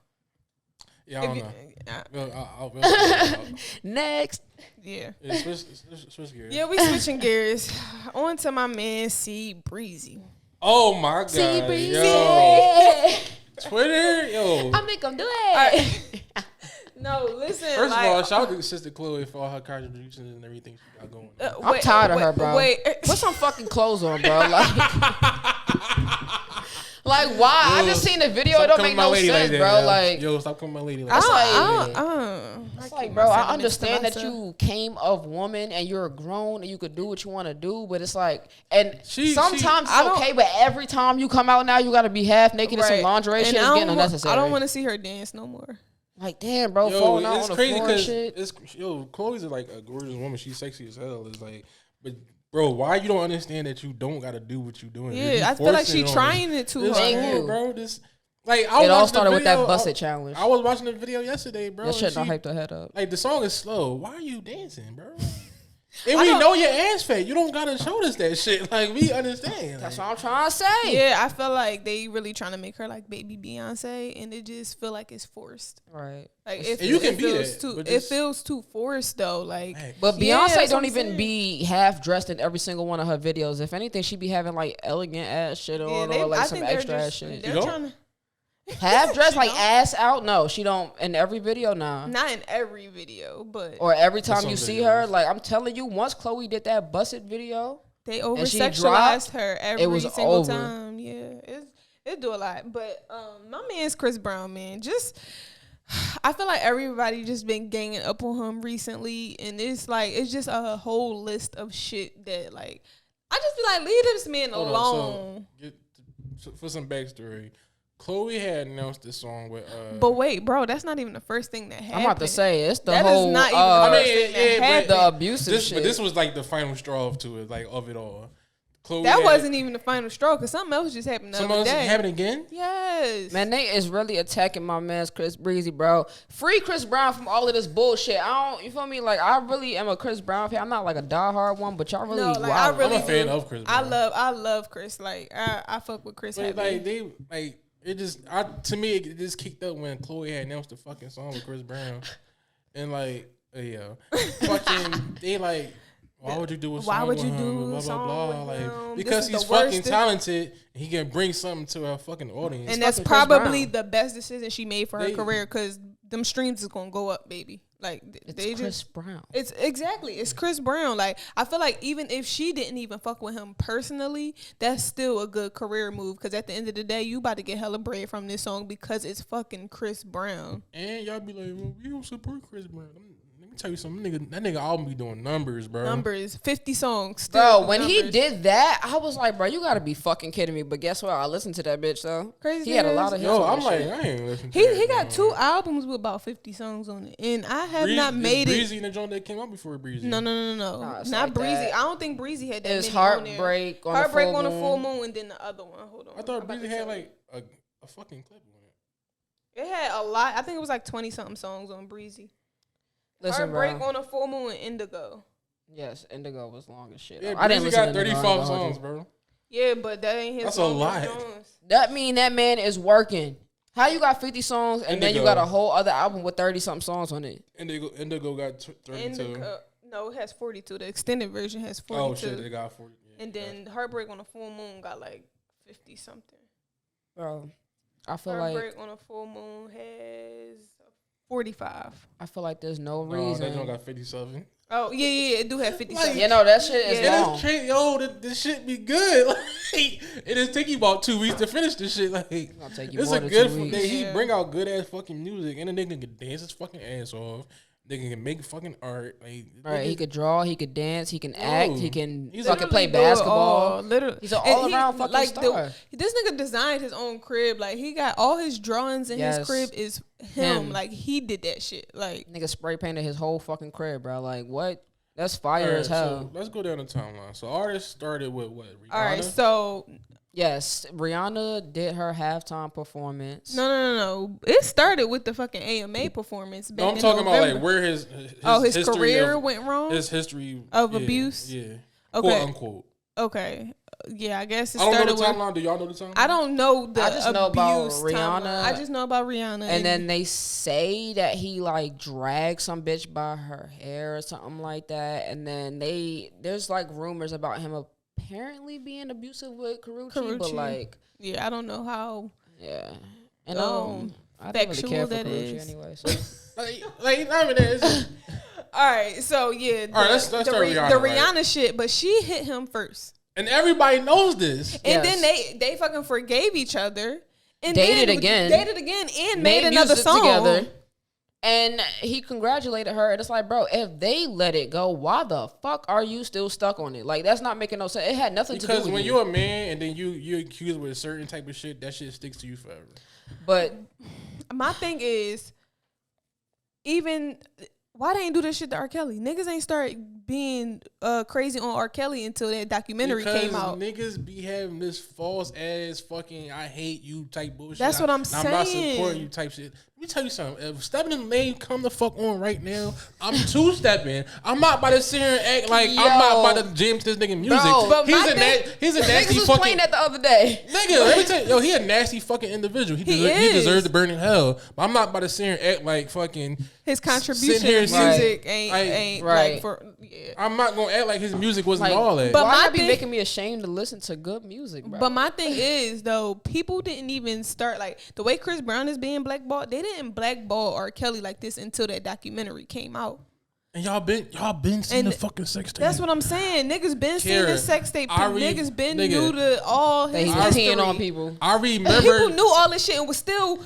Yeah, I don't know. Yeah. We'll figure it out. Next. Yeah. Yeah, switch gears. Yeah, we switching gears. On to my man C Breezy. Oh my god. See, breezy. Yo. Twitter, yo. I make them do it. No, listen. First of all, shout out to Sister Chloe for all her contributions and everything she got going. I'm tired of her, bro. Wait, Put some fucking clothes on, bro. Like why? Yo, I just seen the video. It Stop don't make coming my no lady sense, that, bro. yo. Like, yo, stop coming my lady like That's that. it's like, bro, I understand that you came of woman and you're grown and you could do what you want to do, but it's like, and sometimes it's okay, but every time you come out now, you got to be half naked in some lingerie. Shit is getting unnecessary. I don't want to see her dance no more. Like, damn, bro, Yo, falling out it's on the crazy floor and shit. Chloe's like a gorgeous woman. She's sexy as hell. It's like, but bro, why you don't understand that you don't got to do what you doing? Yeah, I feel like she trying it too hard, bro. This. It all started with that busted challenge. I was watching the video yesterday, bro. That shit don't hype the head up. Like the song is slow. Why are you dancing, bro? And we know your ass fat. You don't gotta show us that shit. Like we understand. That's what I'm trying to say. Yeah, I feel like they really trying to make her like baby Beyonce, and it just feel like it's forced. Right. Like it feels too forced though. Like, but Beyonce don't even be half dressed in every single one of her videos. If anything, she be having like elegant ass shit on or like some extra ass shit. They're trying to. Half dressed, like ass out? No, she don't. In every video, nah. Not in every video, but or every time you see her, like I'm telling you, once Chloe did that busted video, they over sexualized her every single time. Yeah, it do a lot. But my man's Chris Brown, man, just I feel like everybody just been ganging up on him recently, and it's just a whole list of shit that like I just feel like leave this man alone. So for some backstory. Chloe had announced this song with. But wait, bro, that's not even the first thing that happened. I'm about to say it's the that whole. Is not even the first thing that happened. The abusive shit. But this was like the final straw to it, like of it all. Chloe that wasn't even the final straw because something else just happened. Something else happened again? Yes. Man, they is really attacking my man's Chris Breezy, bro. Free Chris Brown from all of this bullshit. You feel me? Like I really am a Chris Brown fan. I'm not like a diehard one, but y'all really. No, like, I'm a fan of Chris Brown. I love Chris. Like I fuck with Chris. But like they like. It just kicked up when Chloe had announced the fucking song with Chris Brown, and like fucking they like Why would you do a song Why would with you him? do Blah, a song blah, blah. with him? Like, This because is he's the worst fucking talented. He can bring something to our fucking audience. And that's fucking Chris probably Brown. the best decision she made for her They- career because them streams is gonna go up, baby. Like It's they Chris just. Brown. It's Chris Brown. Like I feel like even if she didn't even fuck with him personally, that's still a good career move. Because at the end of the day, you about to get hella bread from this song because it's fucking Chris Brown. And y'all be like, well, we don't support Chris Brown. Let me tell you something. That nigga album be doing numbers, bro. Numbers, 50 songs. Still Bro, when he numbers. did that, I was like, bro, you gotta be fucking kidding me. But guess what? I listened to that bitch though. Crazy He had a ass. lot of hits. Yo, on I'm that like, shit. I ain't listening to He that, got man. 2 albums with about 50 songs on it, and I have not made Breezy it. and the joint that came out before Breezy. No, Nah, it's not like Breezy. that. I don't think Breezy had that It's many on there. Heartbreak on Heartbreak the full on a moon. full moon, and then the other one. Hold on, I thought I'm about Breezy to had tell like a fucking clip on it. It had a lot. I think it was like 20 something songs on Breezy. Listen, Heartbreak bro. on a full moon and Indigo. Yes, Indigo was long as shit. Yeah, I didn't Breezy listen got to Indigo, 35 I ain't gonna hold songs, you. bro. Yeah, but that ain't his. That's a longest lot. Jones. That mean that man is working. How you got 50 songs and then you Indigo. got a whole other album with 30 something songs on it? Indigo got 32. Indigo. No, it has 42. The extended version has 42. Oh shit, they got 40. Yeah, And then Heartbreak on a full moon got like 50 something. Bro, I feel Heartbreak like on a full moon has 45. there's no that reason. joint got 57. Oh yeah, it do have 57. You know that shit is Yeah. long. This shit be good. Like, it is taking about 2 weeks to finish this shit. Like, gonna take you it's more a than good. 2 weeks. He Yeah. bring out good ass fucking music, and the nigga can dance his fucking ass off. They can make fucking art. Like, Right, he could draw, he could dance, he can act, he can He's fucking literally play do it basketball. all, literally. He's an And all-around fucking like, star. This nigga designed his own crib. Like he got all his drawings in Yes. his crib is him. Him. Like he did that shit. Like Nigga spray painted his whole fucking crib, bro. Like what? That's fire Alright, as hell. so let's go down the timeline. So artists started with what? Rihanna? all right, so Yes, Rihanna did her halftime performance. no. It started with the fucking AMA performance. Back No, I'm in talking about November. like where his history career of, went wrong. His history Of yeah, abuse? Yeah. Okay. Quote unquote. Okay, yeah, I guess it I don't started know the with. timeline. Do y'all know the timeline? I don't know the I just know about abuse Rihanna. timeline. I just know about Rihanna, And then they say that he like dragged some bitch by her hair or something like that. And then there's like rumors about him apparently being abusive with Karrueche. But Karrueche. like, yeah, I don't know how. yeah. And I don't really factual care for that Karrueche is. anyway. So. like not even that. It's just, All right, so yeah, All right, let's start Rihanna, the right? Rihanna shit, but she hit him first, and everybody knows this. and Yes. then they fucking forgave each other, and Dated then again. and made another music song together. And he congratulated her. And it's like, bro, if they let it go, why the fuck are you still stuck on it? Like, that's not making no sense. It had nothing to do Because with when you. you're a man and then you accused with a certain type of shit, that shit sticks to you forever. But My thing is, even why they ain't do this shit to R. Kelly? Niggas ain't start being crazy on R. Kelly until that documentary came out. Niggas be having this false ass fucking I hate you type bullshit. That's what I'm I'm not saying. supporting you type shit. Let me tell you something. If Stepping in the Lane come the fuck on right now, I'm two-stepping. I'm not about to sit here and act like I'm not about to jam to this nigga music. Bro, but he's my a thing- he's a niggas nasty was fucking playing that the other day. nigga. Let me tell you, yo, he a nasty fucking individual. He is. deserves to burn in hell. But I'm not about to sit here and act like fucking. His contribution Sitting here to and music sitting- ain't Right. like for yeah. I'm not gonna act like his music wasn't Like, all that. But Why my not be thing- making me ashamed to listen to good music, bro? But my thing is though, people didn't even start like the way Chris Brown is being blackballed. They didn't blackball R. Kelly like this until that documentary came out. and y'all been seeing And the fucking sex tape. That's what I'm saying. Niggas been seeing Kara, his sex tape. Niggas been nigga, new to all that his he's history. peeing on people. I remember. People knew all this shit and was still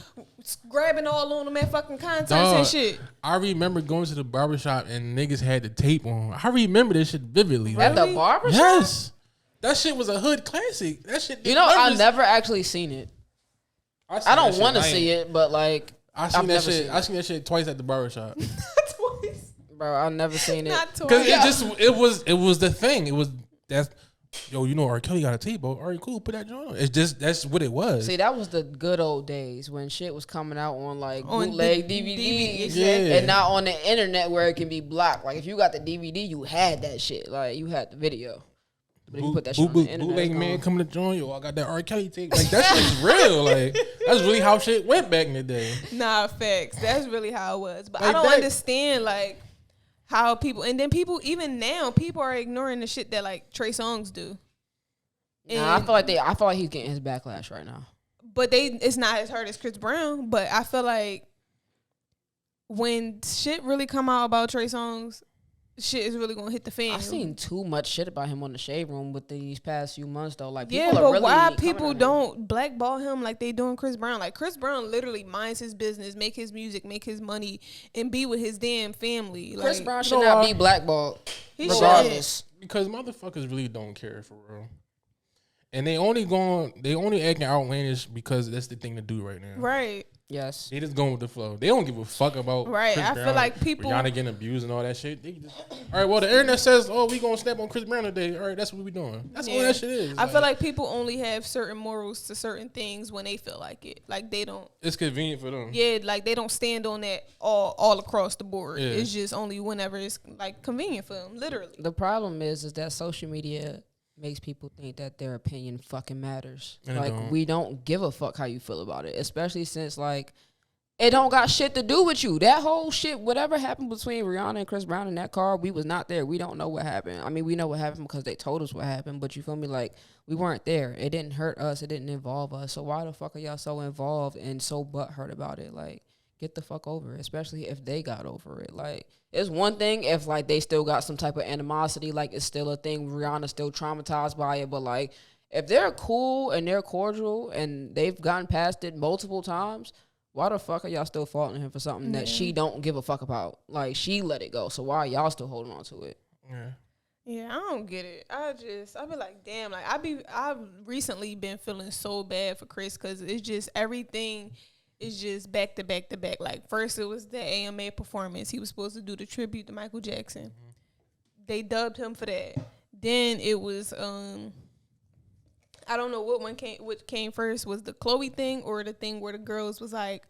grabbing all on them at fucking contests and Dog, shit. I remember going to the barbershop and niggas had the tape on. I remember this shit vividly. At Like, the barbershop? yes, that shit was a hood classic. That shit. You know, I never actually seen it. I don't want to see it, but like, I seen I've that never shit. seen I it. seen that shit twice at the barbershop. Twice. bro, I've never seen it. Not Because twice. it was the thing. It was that's yo, you know R. Kelly got a tape. All right, cool, put that joint on. It's just that's what it was. See, that was the good old days when shit was coming out on like On bootleg the DVDs, exactly. Yeah. and not on the internet where it can be blocked. Like if you got the DVD, you had that shit. Like you had the video. But if you put that shit on the internet, bootleg it's man gone. coming to join you. I got that R. Kelly tape. Like that shit's real. Like that's really how shit went back in the day. Nah, facts. That's really how it was. But Like I don't that- understand like how people, and then people, even now, people are ignoring the shit that like Trey Songz do. Nah, I feel like he's getting his backlash right now. But it's not as hard as Chris Brown. But I feel like when shit really come out about Trey Songz, shit is really gonna hit the fan. I've seen too much shit about him on the Shade Room with these past few months though. Like, yeah, people but are really why people don't blackball him like they doing Chris Brown? Like, Chris Brown literally minds his business, make his music, make his money, and be with his damn family. Chris like, Brown should not be blackballed. He regardless. Because motherfuckers really don't care for real. And they only acting outlandish because that's the thing to do right now. Right. Yes. They just going with the flow. They don't give a fuck about right. Chris I Brown, feel like people Rihanna getting abused and all that shit. They just, all right, well, the internet says, oh, we gonna snap on Chris Brown today. All right, that's what we doing. That's all that shit is. I feel like people only have certain morals to certain things when they feel like it. Like, they don't. It's convenient for them. Yeah, like they don't stand on that all across the board. Yeah. It's just only whenever it's like convenient for them, literally. The problem is that social media makes people think that their opinion fucking matters. And like, we don't give a fuck how you feel about it, especially since like it don't got shit to do with you. That whole shit, whatever happened between Rihanna and Chris Brown in that car, we was not there. We don't know what happened. I mean, we know what happened because they told us what happened, but you feel me? Like, we weren't there. It didn't hurt us. It didn't involve us. So why the fuck are y'all so involved and so butthurt about it? Like, get the fuck over it, especially if they got over it. Like, it's one thing if, like, they still got some type of animosity, like, it's still a thing, Rihanna's still traumatized by it, but, like, if they're cool and they're cordial and they've gotten past it multiple times, why the fuck are y'all still faulting him for something that she don't give a fuck about? Like, she let it go, so why are y'all still holding on to it? Yeah, I don't get it. I be like, damn, like, I've recently been feeling so bad for Chris because it's just everything is just back to back to back. Like, first it was the AMA performance. He was supposed to do the tribute to Michael Jackson. Mm-hmm. They dubbed him for that. Then it was I don't know what came first, was the Chloe thing or the thing where the girls was like,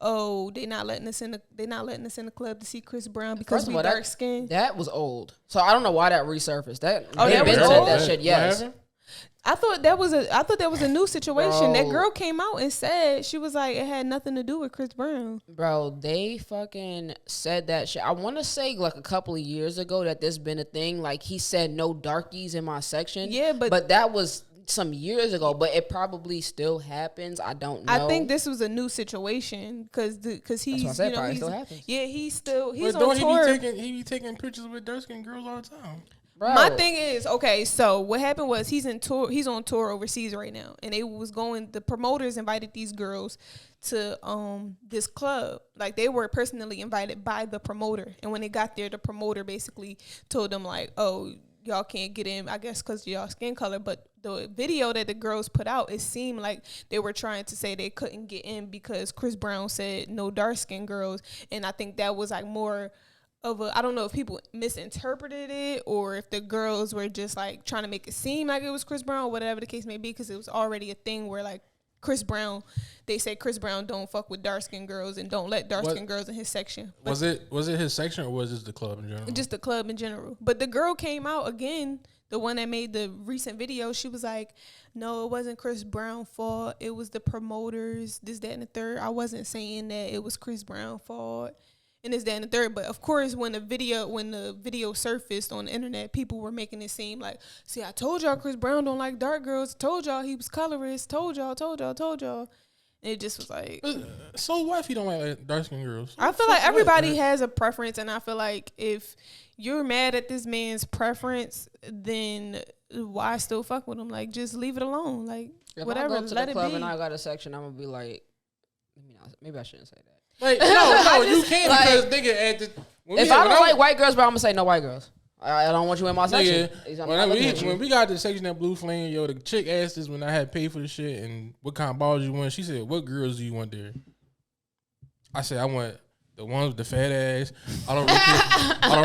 oh, they not letting us in the club to see Chris Brown because we dark skinned. That was old. So I don't know why that resurfaced. That was old? That shit, yes. I thought that was a new situation. Bro. That girl came out and said, she was like, it had nothing to do with Chris Brown. Bro, they fucking said that shit. I want to say like a couple of years ago that there's been a thing. Like, he said no darkies in my section. Yeah, but that was some years ago, but it probably still happens. I don't know. I think this was a new situation because he's, that's what I said, probably still happens. Yeah, he's on tour. He be taking pictures with dark skinned girls all the time. Bro. My thing is, okay, so what happened was he's on tour overseas right now, and the promoters invited these girls to this club. Like, they were personally invited by the promoter, and when they got there, the promoter basically told them like, oh, y'all can't get in, I guess because of y'all skin color. But the video that the girls put out, it seemed like they were trying to say they couldn't get in because Chris Brown said no dark skinned girls, and I think that was like more of I don't know if people misinterpreted it or if the girls were just like trying to make it seem like it was Chris Brown or whatever the case may be, because it was already a thing where like Chris Brown, they say Chris Brown don't fuck with dark skinned girls and don't let dark skinned girls in his section. But was it his section or was it the club in general? Just the club in general. But the girl came out again, the one that made the recent video. She was like, no, it wasn't Chris Brown's fault. It was the promoters, this, that, and the third. I wasn't saying that it was Chris Brown's fault. And this, that, and the third. But of course, when the video surfaced on the internet, people were making it seem like, see, I told y'all Chris Brown don't like dark girls. Told y'all he was colorist. Told y'all. And it just was like, so what if you don't like dark skinned girls? I feel like everybody has a preference, and I feel like if you're mad at this man's preference, then why still fuck with him? Like, just leave it alone. Like, if whatever, I go to let the it club be. and I got a section, I'm gonna be like, maybe I shouldn't say that. Like, no, you can't, like, because nigga at the if I don't like white girls, bro, I'm gonna say no white girls. I don't want you in my section. When we got the section at Blue Flame, yo, the chick asked us when I had paid for the shit and what kind of balls you want. She said, "What girls do you want there?" I said, "I want the ones with the fat ass. I don't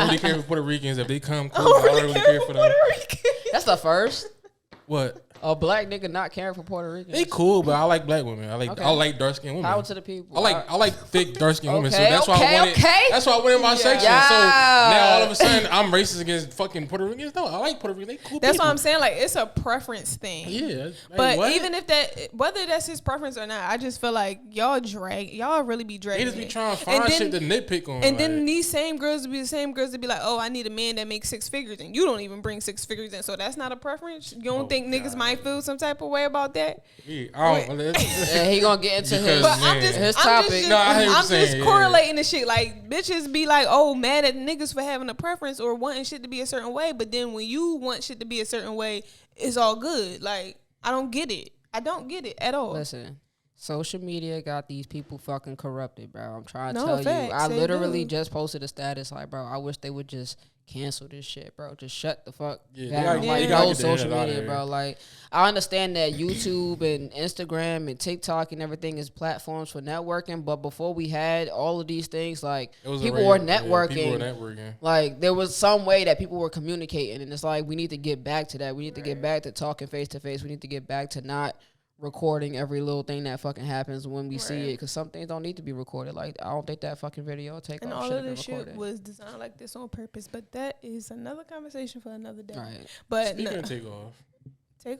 really care for Puerto Ricans. If they come, cool. I don't really care for them." That's the first. What? A black nigga not caring for Puerto Ricans. They cool, but I like black women. I like dark skinned women. Power to the people. I like thick dark skinned women. So Okay, that's why I wanted. That's why I went in my section. Yeah. So now all of a sudden I'm racist against fucking Puerto Ricans. No, I like Puerto Ricans. They cool. That's people. what I'm saying. Like it's a preference thing. Yeah, but what? even if whether that's his preference or not, I just feel like y'all really be dragging. They just be trying to find shit to nitpick on. And then these same girls will be the same girls to be like, oh, I need a man that makes 6 figures, and you don't even bring 6 figures in, so that's not a preference. You don't think niggas might feel some type of way about that? Yeah, I don't. Yeah, he gonna get into his topic. I'm just correlating the shit. Like bitches be like, oh, mad at niggas for having a preference or wanting shit to be a certain way, but then when you want shit to be a certain way, it's all good. Like I don't get it. I don't get it at all. Listen, social media got these people fucking corrupted, bro. I'm trying to tell facts, you. I literally just posted a status like, bro, I wish they would just cancel this shit, bro. Just shut the fuck down. Like, no social media, bro. Like, I understand that YouTube and Instagram and TikTok and everything is platforms for networking, but before we had all of these things, like, people were networking. Like, there was some way that people were communicating, and it's like, we need to get back to that. We need to get back to talking face to face. We need to get back to not recording every little thing that fucking happens when we see it, because some things don't need to be recorded. Like, I don't think that fucking video will take off. And all of this shit was designed like this on purpose, but that is another conversation for another day. Right. But speaking of take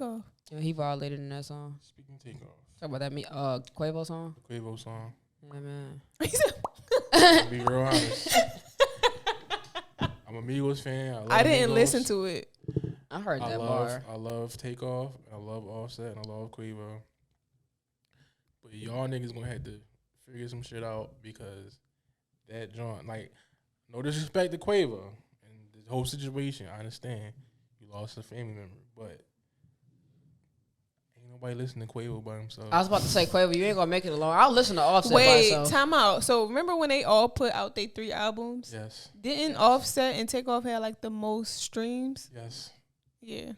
off. Yeah, he violated in that song. Speaking of take off. Talk about that Quavo song. Quavo song. Yeah, man. To be real honest, I'm a Migos fan. I didn't listen to it. I heard that bar. I love Takeoff. I love Offset. And I love Quavo. But y'all niggas gonna have to figure some shit out, because that joint, like, no disrespect to Quavo and the whole situation. I understand you lost a family member, but ain't nobody listening to Quavo by himself. I was about to say, Quavo, you ain't gonna make it alone. I'll listen to Offset by himself. Wait, time out. So remember when they all put out their 3 albums? Yes. Didn't Offset and Takeoff have like the most streams? Yes. Yeah.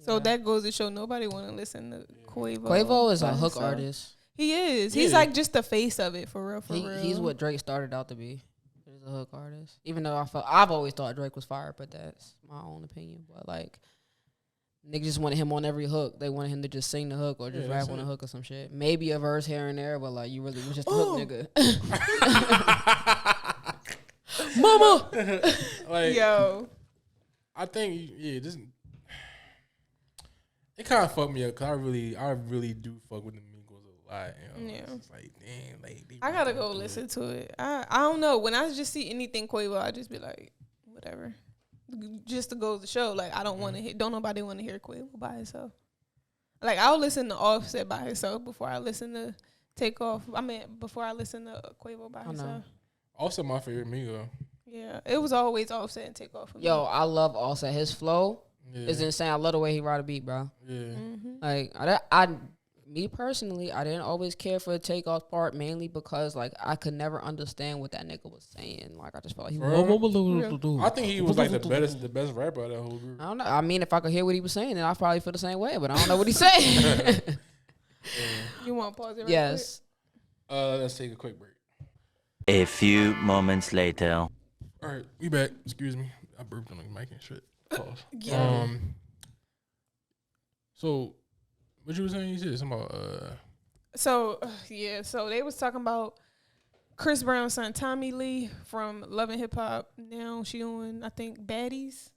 So that goes to show nobody want to listen to Quavo. Quavo is a hook artist. He is. He's like just the face of it, for real, real. He's what Drake started out to be. He's a hook artist. Even though I've always thought Drake was fire, but that's my own opinion. But like, niggas just wanted him on every hook. They wanted him to just sing the hook or just rap on the hook or some shit. Maybe a verse here and there, but like, you really was just a hook nigga. Mama. Like, yo. I think it kind of fucked me up, because I really do fuck with the Migos a lot. You know? Yeah, it's like, damn, like I gotta go listen to it. I don't know, when I just see anything Quavo, I just be like, whatever. Just to go to show, like, I don't want to hear. Don't nobody want to hear Quavo by himself. Like, I'll listen to Offset by himself before I listen to Takeoff. I mean, before I listen to Quavo by himself. Also, my favorite Migo. Yeah, it was always Offset and Takeoff. Yo, I love Offset. His flow is insane. I love the way he ride a beat, bro. Yeah. Like, me personally, I didn't always care for the Takeoff part, mainly because, like, I could never understand what that nigga was saying. Like, I just felt like he was... I think he was like the best rapper of that whole group. I don't know. I mean, if I could hear what he was saying, then I probably feel the same way, but I don't know what he's saying. You want to pause it right yes. quick? Let's take a quick break. A few moments later. All right, we back. Excuse me. I burped on the mic and shit. Pause. So, what you was saying? You said something about So they was talking about Chris Brown's son Tommy Lee from Love and Hip Hop. Now she on, I think, Baddies.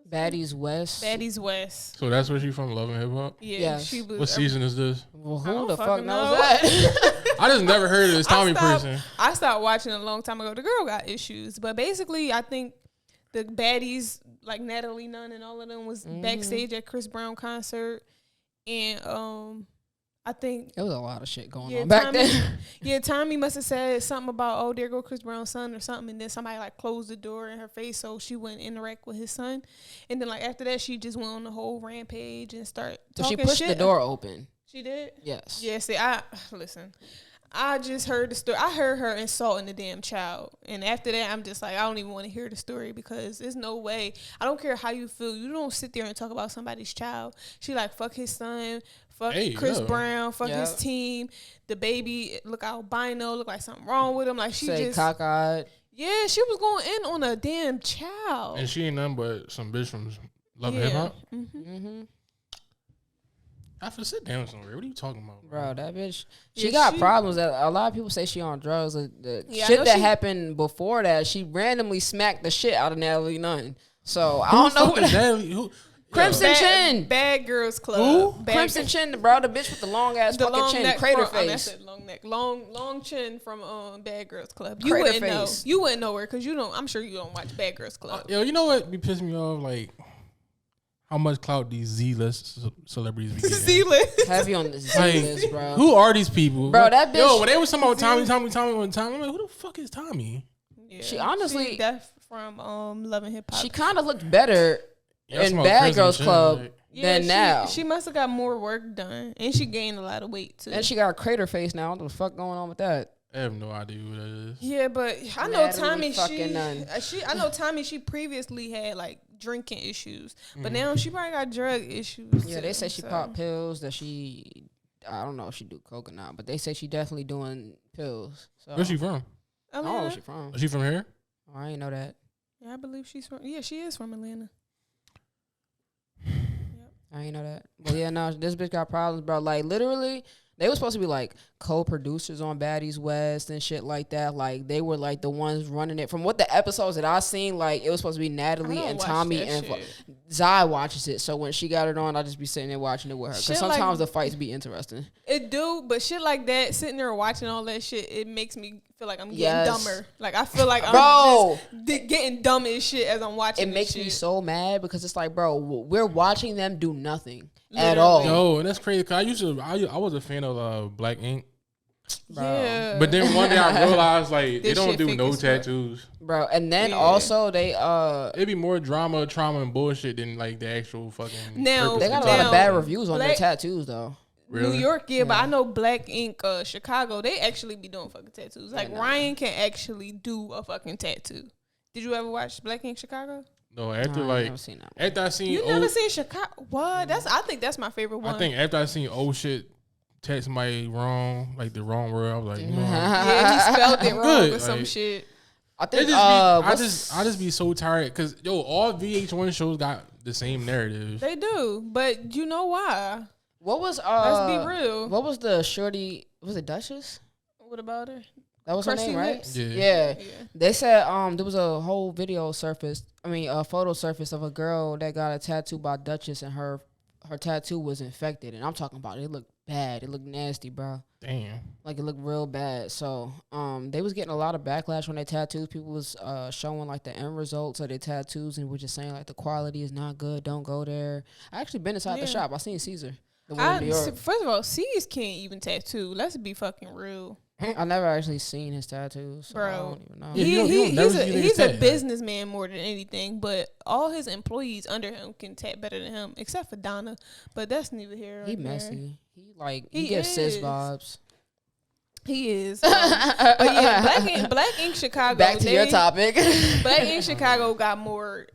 Baddies West. Baddies West. So that's where she from, Love and Hip Hop? Yeah. Yes. She was. What season is this? Well, who the fuck knows that? I just never heard of this Tommy person. I stopped watching a long time ago. The girl got issues, but basically, I think the Baddies, like Natalie Nunn and all of them, was backstage at Chris Brown concert, and I think there was a lot of shit going on back then. Yeah, Tommy must have said something about, oh, there go Chris Brown's son or something, and then somebody like closed the door in her face so she wouldn't interact with his son. And then like after that, she just went on the whole rampage and started talking shit. She pushed the door open. She did? Yes. Yeah, see, I just heard the story. I heard her insulting the damn child. And after that, I'm just like, I don't even want to hear the story, because there's no way. I don't care how you feel. You don't sit there and talk about somebody's child. She like, fuck his son. Fuck Chris Brown. Fuck his team. The baby look albino. Look like something wrong with him. Like she say just cockeyed. Yeah, she was going in on a damn child. And she ain't nothing but some bitch from Love and Hip Hop. have to sit down somewhere. What are you talking about, Bro, that bitch, Yeah, she got she- problems. That a lot of people say she on drugs. The Yeah, I shit know that she- happened before that, she randomly smacked the shit out of Natalie Nunn. So I Who don't know fuck what is Natalie? Who? Crimson Chin. Bad Girls Club. Who? Bad Crimson Chin, bro, the bitch with the long ass The fucking long chin, neck crater from, I face. said long neck, long chin from Bad Girls Club. You Crater wouldn't know. face. You wouldn't know her because you don't. I'm sure you don't watch Bad Girls Club. Yo, you know what be pissing me off? Like how much clout these Z-list celebrities be getting. Z-list. Heavy on the Z Like, list, bro. who are these people, Bro, that bitch- Yo, when they was talking about Tommy one time, I'm like, who the fuck is Tommy? Yeah, She honestly- that's from Love and Hip Hop. She kind of looked better Yeah, I in smell Bad Crimson Girls Chin, Club like- than now. She must have got more work done, and she gained a lot of weight too. And she got a crater face now. What the fuck going on with that? I have no idea who that is. Yeah, but I know Natalie Tommy. fucking Nunn. I know Tommy. She previously had like drinking issues, but Mm-hmm. now she probably got drug issues. Yeah, too, they say she so. popped pills. That she, I don't know if she do coke or not, but they say she definitely doing pills. So Where's she from? I don't know where she from. Is she from here? Oh, I ain't know that. Yeah, I believe she's from. Yeah, she is from Atlanta. I ain't know that. But yeah, no, this bitch got problems, bro. Like literally, they were supposed to be like co-producers on Baddies West and shit like that. Like they were like the ones running it. From what the episodes that I seen, like it was supposed to be Natalie I don't and watch Tommy that and shit. Zai watches it. So when she got it on, I just be sitting there watching it with her. Because Shit sometimes like- the fights be interesting. It do, but shit like that, sitting there watching all that shit, it makes me feel like I'm getting Yes. dumber. Like I feel like I'm Bro. just getting dumb as shit as I'm watching. It this makes me shit. so mad because it's like, bro, we're watching them do nothing at all. Literally. Yo, that's crazy. Cause I was a fan of Black Ink, Bro. Yeah, but then one day I realized like they This don't shit do fake no as fuck. tattoos. Bro, and then Yeah. also they It'd be more drama, trauma, and bullshit than like the actual fucking. Now- purpose they got a of lot Now, of tattoo. bad reviews on their Black- tattoos though. Really? New York, yeah, but Yeah. I know Black Ink, Chicago, they actually be doing fucking tattoos. Like Yeah, nah. Ryan can actually do a fucking tattoo. Did you ever watch Black Ink Chicago? No, after Nah, I like never seen that. after I seen You old, never seen Chicago? What? I think that's my favorite one. I think after I seen old shit text somebody wrong, like the wrong word. I was like, you know, yeah, he spelled it I'm wrong good, or some like- shit. I it think just I what's- just be so tired because yo, all VH1 shows got the same narrative. They do, but you know why? what was Let's be real. What was the shorty? Was it Duchess? What about her? That was her Crusty name, right? Lips? Yeah. Yeah. Yeah. They said there was a whole video surfaced. I mean, a photo surfaced of a girl that got a tattoo by Duchess, and her tattoo was infected. And I'm talking about it looked bad. It looked nasty, bro. Damn. Like it looked real bad. So they was getting a lot of backlash on their tattoos. People was showing like the end results of their tattoos and was just saying like the quality is not good. Don't go there. I actually been inside the Yeah. shop. I seen Caesar. The one in New York. First of all, C's can't even tattoo. Let's be fucking real. I never actually seen his tattoos, so I Bro. don't even know. Yeah, you don't never see niggas he's a tat. businessman more than anything, but all his employees under him can tat better than him, except for Donna. But that's neither here nor He there. messy. He He gives sis is. vibes. He is. But yeah, Black Ink Chicago. Back to your topic. Black Ink Chicago got more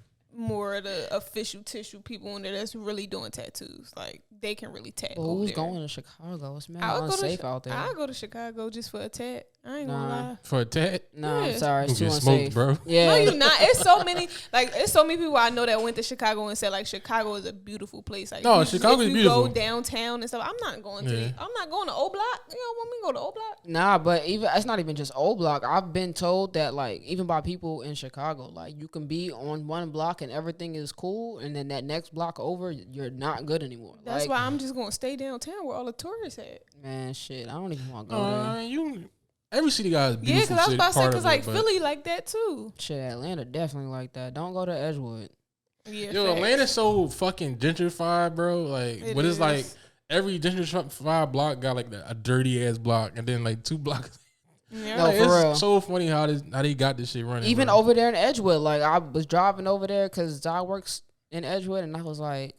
of the official tissue people in there that's really doing tattoos. Like they can really tat. But over who's there. going to Chicago? It's mad I'll go to unsafe out there. I'll go to Chicago just for a tat. I ain't Nah. gonna lie. For a tat, No, I'm Yeah. sorry. It's you too get smoked, unsafe. bro. Yeah. No, you not. It's so many. Like it's so many people I know that went to Chicago and said like Chicago is a beautiful place. Like No, if you- Chicago if is you beautiful. Go downtown and stuff. I'm not going to. Yeah. I'm not going to O Block. You don't want me to go to O Block? Nah, but even it's not even just old block. I've been told that like even by people in Chicago, like you can be on one block and everything is cool, and then that next block over, you're not good anymore. That's like, why I'm just gonna stay downtown where all the tourists at. man, shit, I don't even want to go there. You every city got a Yeah, beautiful because I was city about to say part because of it, like but- Philly like that too. Shit, Atlanta definitely like that. Don't go to Edgewood. Yeah, Yo, facts. Atlanta's so fucking gentrified, bro. Like, It but it's is. like every gentrified block got like a dirty ass block, and then like 2 blocks. Yeah. No, Like, for it's real. so funny how they got this shit running. Even bro. over there in Edgewood, like I was driving over there because I works in Edgewood, and I was like,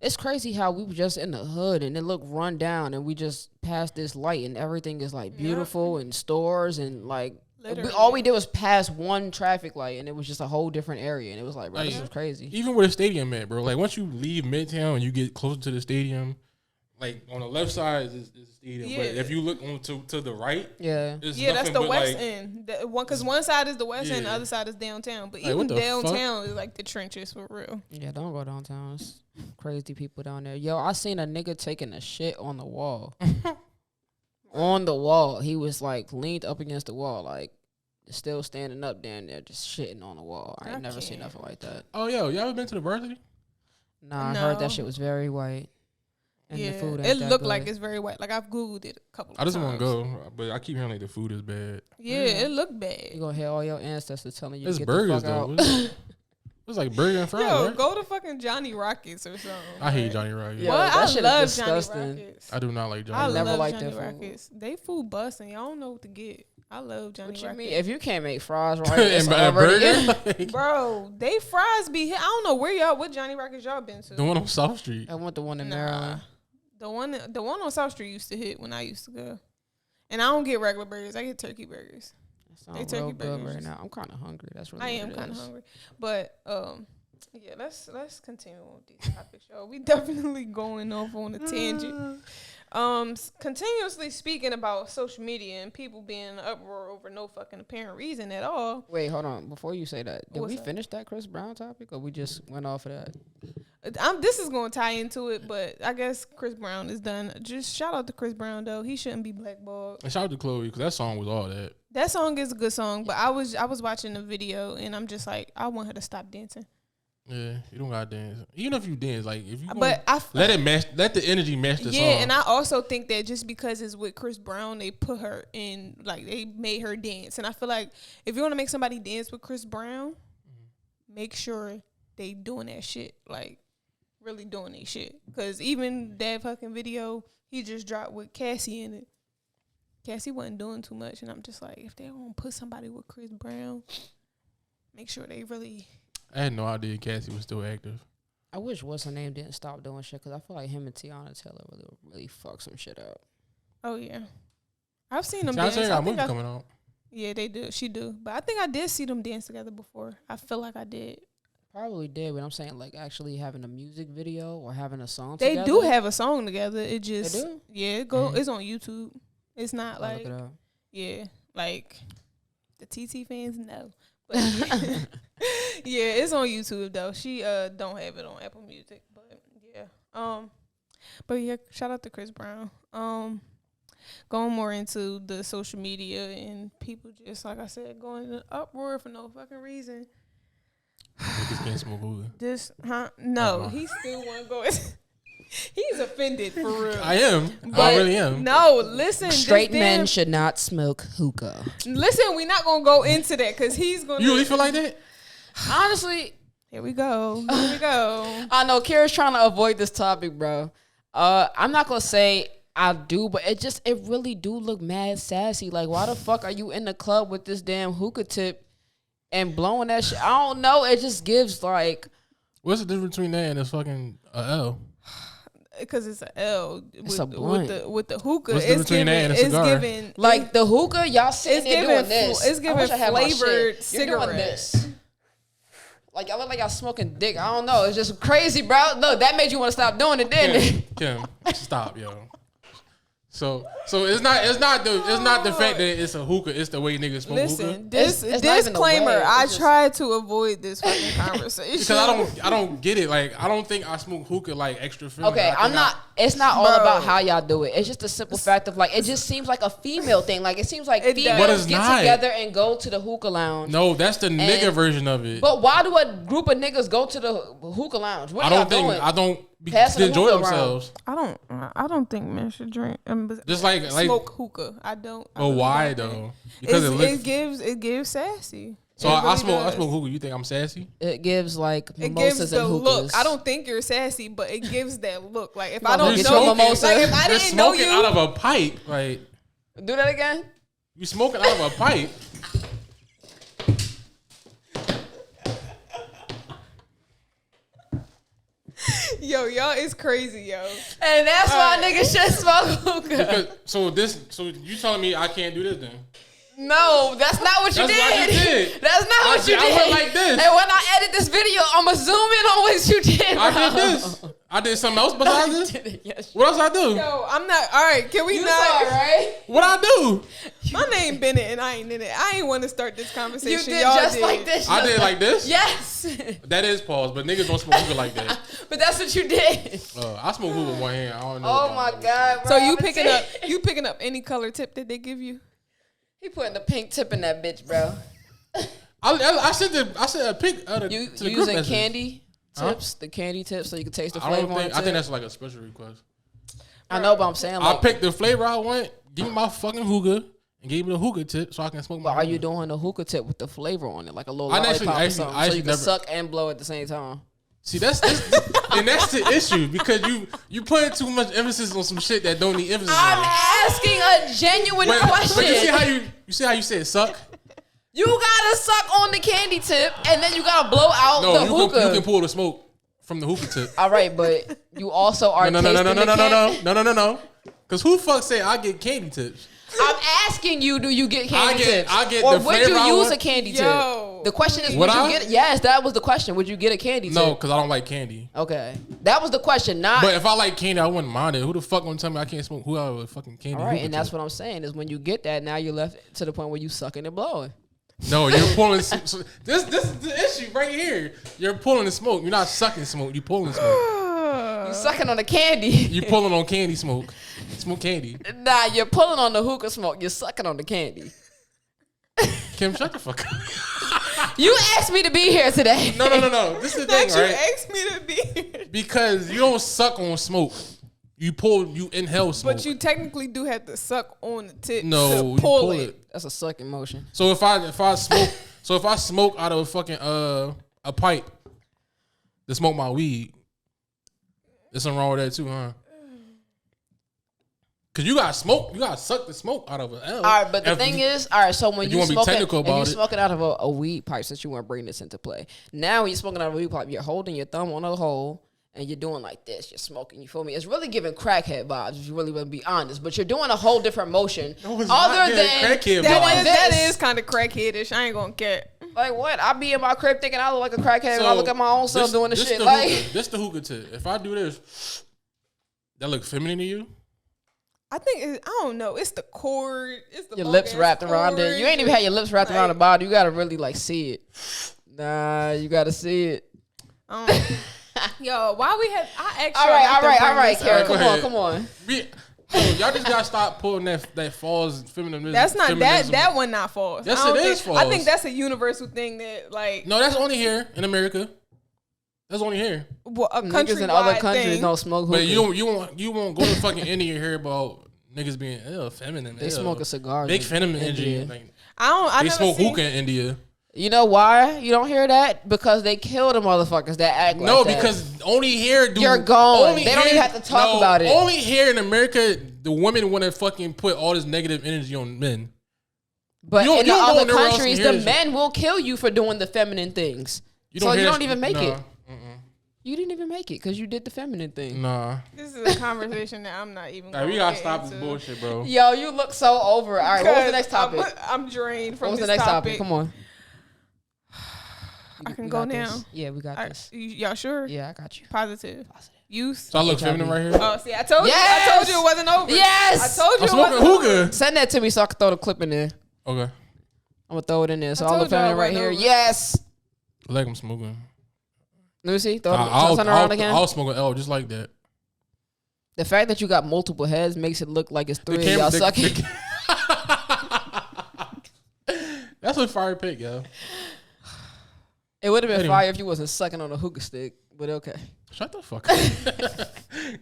it's crazy how we were just in the hood and it looked run down, and we just passed this light and everything is like beautiful and stores and like Literally. all we did was pass one traffic light and it was just a whole different area, and it was like, bro, this Like- is crazy. even where the stadium at, bro. Like once you leave Midtown and you get closer to the stadium, like on the left side is the stadium, but if you look on to the right, it's that's the west like, end. Because one side is the west end, the other side is downtown. But even downtown is like the trenches for real. Yeah, don't go downtown. It's crazy people down there. Yo, I seen a nigga taking a shit on the wall. On the wall, he was like leaned up against the wall, like still standing up down there, just shitting on the wall. I ain't never seen nothing like that. Oh, yo, y'all ever been to the varsity? Nah, I heard that shit was very white. And the food it looked like it's very white. Like I've Googled it a couple of times. I just want to go, but I keep hearing like the food is bad. Yeah, it looked bad. You gonna hear all your ancestors telling you it's to get burgers the fuck though. out. It's like burger and fries. Yo, right? go to fucking Johnny Rockets or something. I hate Johnny Rockets. Yo, what? that I shit love is disgusting. Johnny Rockets. I do not like Johnny I Rockets. never love liked Johnny their food. Rockets. They food busting. Y'all don't know what to get. I love Johnny What Rockets. you mean? If you can't make fries right, and it's a already burger? Bro, they fries be hit. I don't know what Johnny Rockets y'all been to. The one on South Street. I want the one in Maryland. The one on South Street used to hit when I used to go. And I don't get regular burgers. I get turkey burgers. They turkey real good burgers. right now. I'm kind of hungry. That's really I what am it kind of is. hungry. But yeah, let's continue with these topics, y'all. We definitely going off on a tangent. Continuously speaking about social media and people being in an uproar over no fucking apparent reason at all. Wait, hold on. Before you say that, did What's we that? finish that Chris Brown topic, or we just went off of that? This is going to tie into it, but I guess Chris Brown is done. Just shout out to Chris Brown, though. He shouldn't be blackballed. And shout out to Chloe, because that song was all that. That song is a good song, but I was watching the video, and I'm just like, I want her to stop dancing. Yeah, you don't gotta dance. Even if you dance, like if you But let it match, let the energy match the song. Yeah, and I also think that just because it's with Chris Brown, they put her in, like they made her dance. And I feel like if you want to make somebody dance with Chris Brown, make sure they doing that shit, like really doing that shit. Because even that fucking video he just dropped with Cassie in it, Cassie wasn't doing too much, and I'm just like, if they want to put somebody with Chris Brown, make sure they really. I had no idea Cassie was still active. I wish what's her name didn't stop doing shit, because I feel like him and Tiana Taylor really fuck some shit up. Oh yeah, I've seen them Tiana dance. Taylor got a movie coming out. Yeah, they do. She do. But I think I did see them dance together before. I feel like I did. Probably did, but I'm saying like actually having a music video or having a song They together. do have a song together. It just They do? Yeah, it go. It's on YouTube. It's not I'll like look it up. yeah, like the TT fans know. But yeah, it's on YouTube though. She don't have it on Apple Music, but yeah. But yeah, shout out to Chris Brown. Going more into the social media and people just like I said going in an uproar for no fucking reason. Niggas can't smoke hookah. This no, he still want to go. He's offended for real. I am. But I really am. No, listen. Straight men should not smoke hookah. Listen, we're not gonna go into that because he's gonna. You really feel like that? Honestly, here we go. Here we go. I know Kira's trying to avoid this topic, bro. I'm not gonna say I do, but it really do look mad sassy. Like, why the fuck are you in the club with this damn hookah tip and blowing that shit? I don't know. It just gives like. What's the difference between that and a fucking L? Because it's an L It's a blunt. with the hookah. What's the It's difference between giving. that and a It's cigar? giving Like the hookah, y'all sitting there giving doing this. it's giving I wish I had my flavored shit. You're doing cigarette. this. Like y'all look like y'all smoking dick. I don't know. It's just crazy, bro. Look, that made you want to stop doing it, didn't it? Kim, stop, yo. So it's not the fact that it's a hookah. It's the way niggas smoke hookah. Listen, this It's not even the disclaimer. way, I it's just- tried to avoid this fucking conversation Because I don't get it. Like I don't think I smoke hookah like extra feeling. Okay, I I'm think not. It's not all Bro. about how y'all do it. It's just a simple fact of like it just seems like a female thing. Like it seems like It does. females But it's get not. together and go to the hookah lounge. No, that's the nigga version of it. But why do a group of niggas go to the hookah lounge? What I are y'all don't think doing? I don't be, Passing to the enjoy hookah themselves. I don't think men should drink. Just like Smoke hookah. I don't. I But really why don't think. though? Because it gives sassy. So It I really smoke does. hookah. You think I'm sassy? It gives like It mimosas gives the and hookahs. look. I don't think you're sassy, but it gives that look. Like if I Well, don't get know, your mimosa. like if I You're didn't know smoking you, out of a pipe. Like Do that again. you smoking out of a pipe. yo, y'all is crazy, yo. And that's why niggas should smoke hookah. Because, so you telling me I can't do this then? No, that's not what you That's did. what you did. That's not what you I did. went like this. And when I edit this video, I'ma zoom in on what you did, bro. I did this. I did something else besides this? Yes. What else I do? Yo, I'm not. All right, can we You not? saw it, right? What I do? My name Bennett, and I ain't in it. I ain't want to start this conversation. You did Y'all just did. like this. I did like this? Yes. That is pause, but niggas don't smoke hookah like that. But that's what you did. I smoke hookah with one hand. I don't know. Oh my God, bro. So you picking up any color tip that they give you? He putting the pink tip in that bitch, bro. I said a pic. You to the group using message. candy tips, the candy tips, so you can taste the I don't flavor on think. it. I think that's like a special request. I know, but I'm saying I like, picked the flavor I want. Give me my fucking hookah and gave me the hookah tip so I can smoke my. but are you hookah. doing a hookah tip with the flavor on it, like a little I lollipop actually- or something, I so you actually can never- suck and blow at the same time? See, that's the issue because you putting too much emphasis on some shit that don't need emphasis. I'm on. asking a genuine question. But you see how you said suck? You gotta suck on the candy tip, and then you gotta blow out No, the you hookah. can pull the smoke from the hookah tip. All right, but you also are No. Because who the fuck say I get candy tips? I'm asking you, do you get candy tips? I get or the would flavor you I use want. a candy Yo. tip? The question is, Would would you I? get it? Yes, that was the question. Would you get a candy No, tip? because I don't like candy. Okay. That was the question, not... But if I like candy, I wouldn't mind it. Who the fuck gonna tell me I can't smoke? Who out with fucking candy? all right, hookah and that's tip? what I'm saying, is when you get that, now you're left to the point where you sucking and blowing. No, you're pulling. This is the issue right here. You're pulling the smoke. You're not sucking smoke. You pulling smoke. You sucking on the candy. You pulling on candy smoke. Smoke candy. Nah, you're pulling on the hookah smoke. You're sucking on the candy. Kim, shut the fuck up. You asked me to be here today. No. This is the That thing, you right? asked me to be here. Because you don't suck on smoke. You inhale smoke. But you technically do have to suck on the tip no, to you pull it. That's a sucking motion. So if I smoke out of a fucking a pipe to smoke my weed, there's something wrong with that too, huh? Cause you gotta smoke, you gotta suck the smoke out of it. All right, but the thing is, all right, so when if you you wanna be smoking, technical if you about it. smoking out of a weed pipe, since you want to bring this into play, now when you're smoking out of a weed pipe, you're holding your thumb on a hole and you're doing like this. You're smoking. You feel me? It's really giving crackhead vibes if you really want to be honest. But you're doing a whole different motion No, it's not other giving than crackhead doing vibes. That this. is kind of crackheadish. I ain't gonna care. Like what? I be in my crib thinking I look like a crackhead when I look at my own self doing this shit. This the hookah tip. If I do this, that look feminine to you? I think I don't know. It's the cord. It's the Your lips long-ass wrapped around cord. it. You ain't even had your lips wrapped around the body. You gotta really like see it. Nah, you gotta see it. Yo, why we had? I actually. All right, Karen. Go Come ahead. on. Y'all just gotta stop pulling that false feminism. That's not feminism. that one. Not false. Yes, I don't it is think, I false. think that's a universal thing that like. No, that's only here in America. That's only here. Well, a Niggas in other countrywide countries thing. don't smoke hookah. But you won't go to fucking India and hear about niggas being feminine. They smoke a cigar. Big in feminine India. energy. Like, I they never smoke seen- hookah in India. You know why you don't hear that? Because they kill the motherfuckers that act like No, that. because only here do You're gone. only They don't even have to talk about it. Only here in America, the women want to fucking put all this negative energy on men. But you in the don't go other nowhere else countries, and hear the this men will kill you for doing the feminine things. So you don't even make it. You didn't even make it because you did the feminine thing. Nah. This is a conversation that I'm not even. Like, we gonna gotta get stop into. this bullshit, bro. Yo, you look so over. All right, what was the next topic? I'm drained from What was this the next topic. topic? Come on. I can We go got now. this. Yeah, we got this. Y'all sure? Yeah, I got you. Positive. Youth. So I look HIV. feminine right here. Oh, see, I told Yes! you. I told you it wasn't over. Yes! I told you I'm it smoking wasn't over. hookah. Send that to me so I can throw the clip in there. Okay. I'm gonna throw it in there. So I I told look y'all feminine it right wasn't here. over. Yes. Like I'm smoking. Let me see. Throw it turn around again. I'll smoke an L just like that. The fact that you got multiple heads makes it look like it's three of camera- y'all the- sucking. That's a fire pick, yo. It would have been Anyway. fire if you wasn't sucking on a hookah stick, but okay. Shut the fuck up.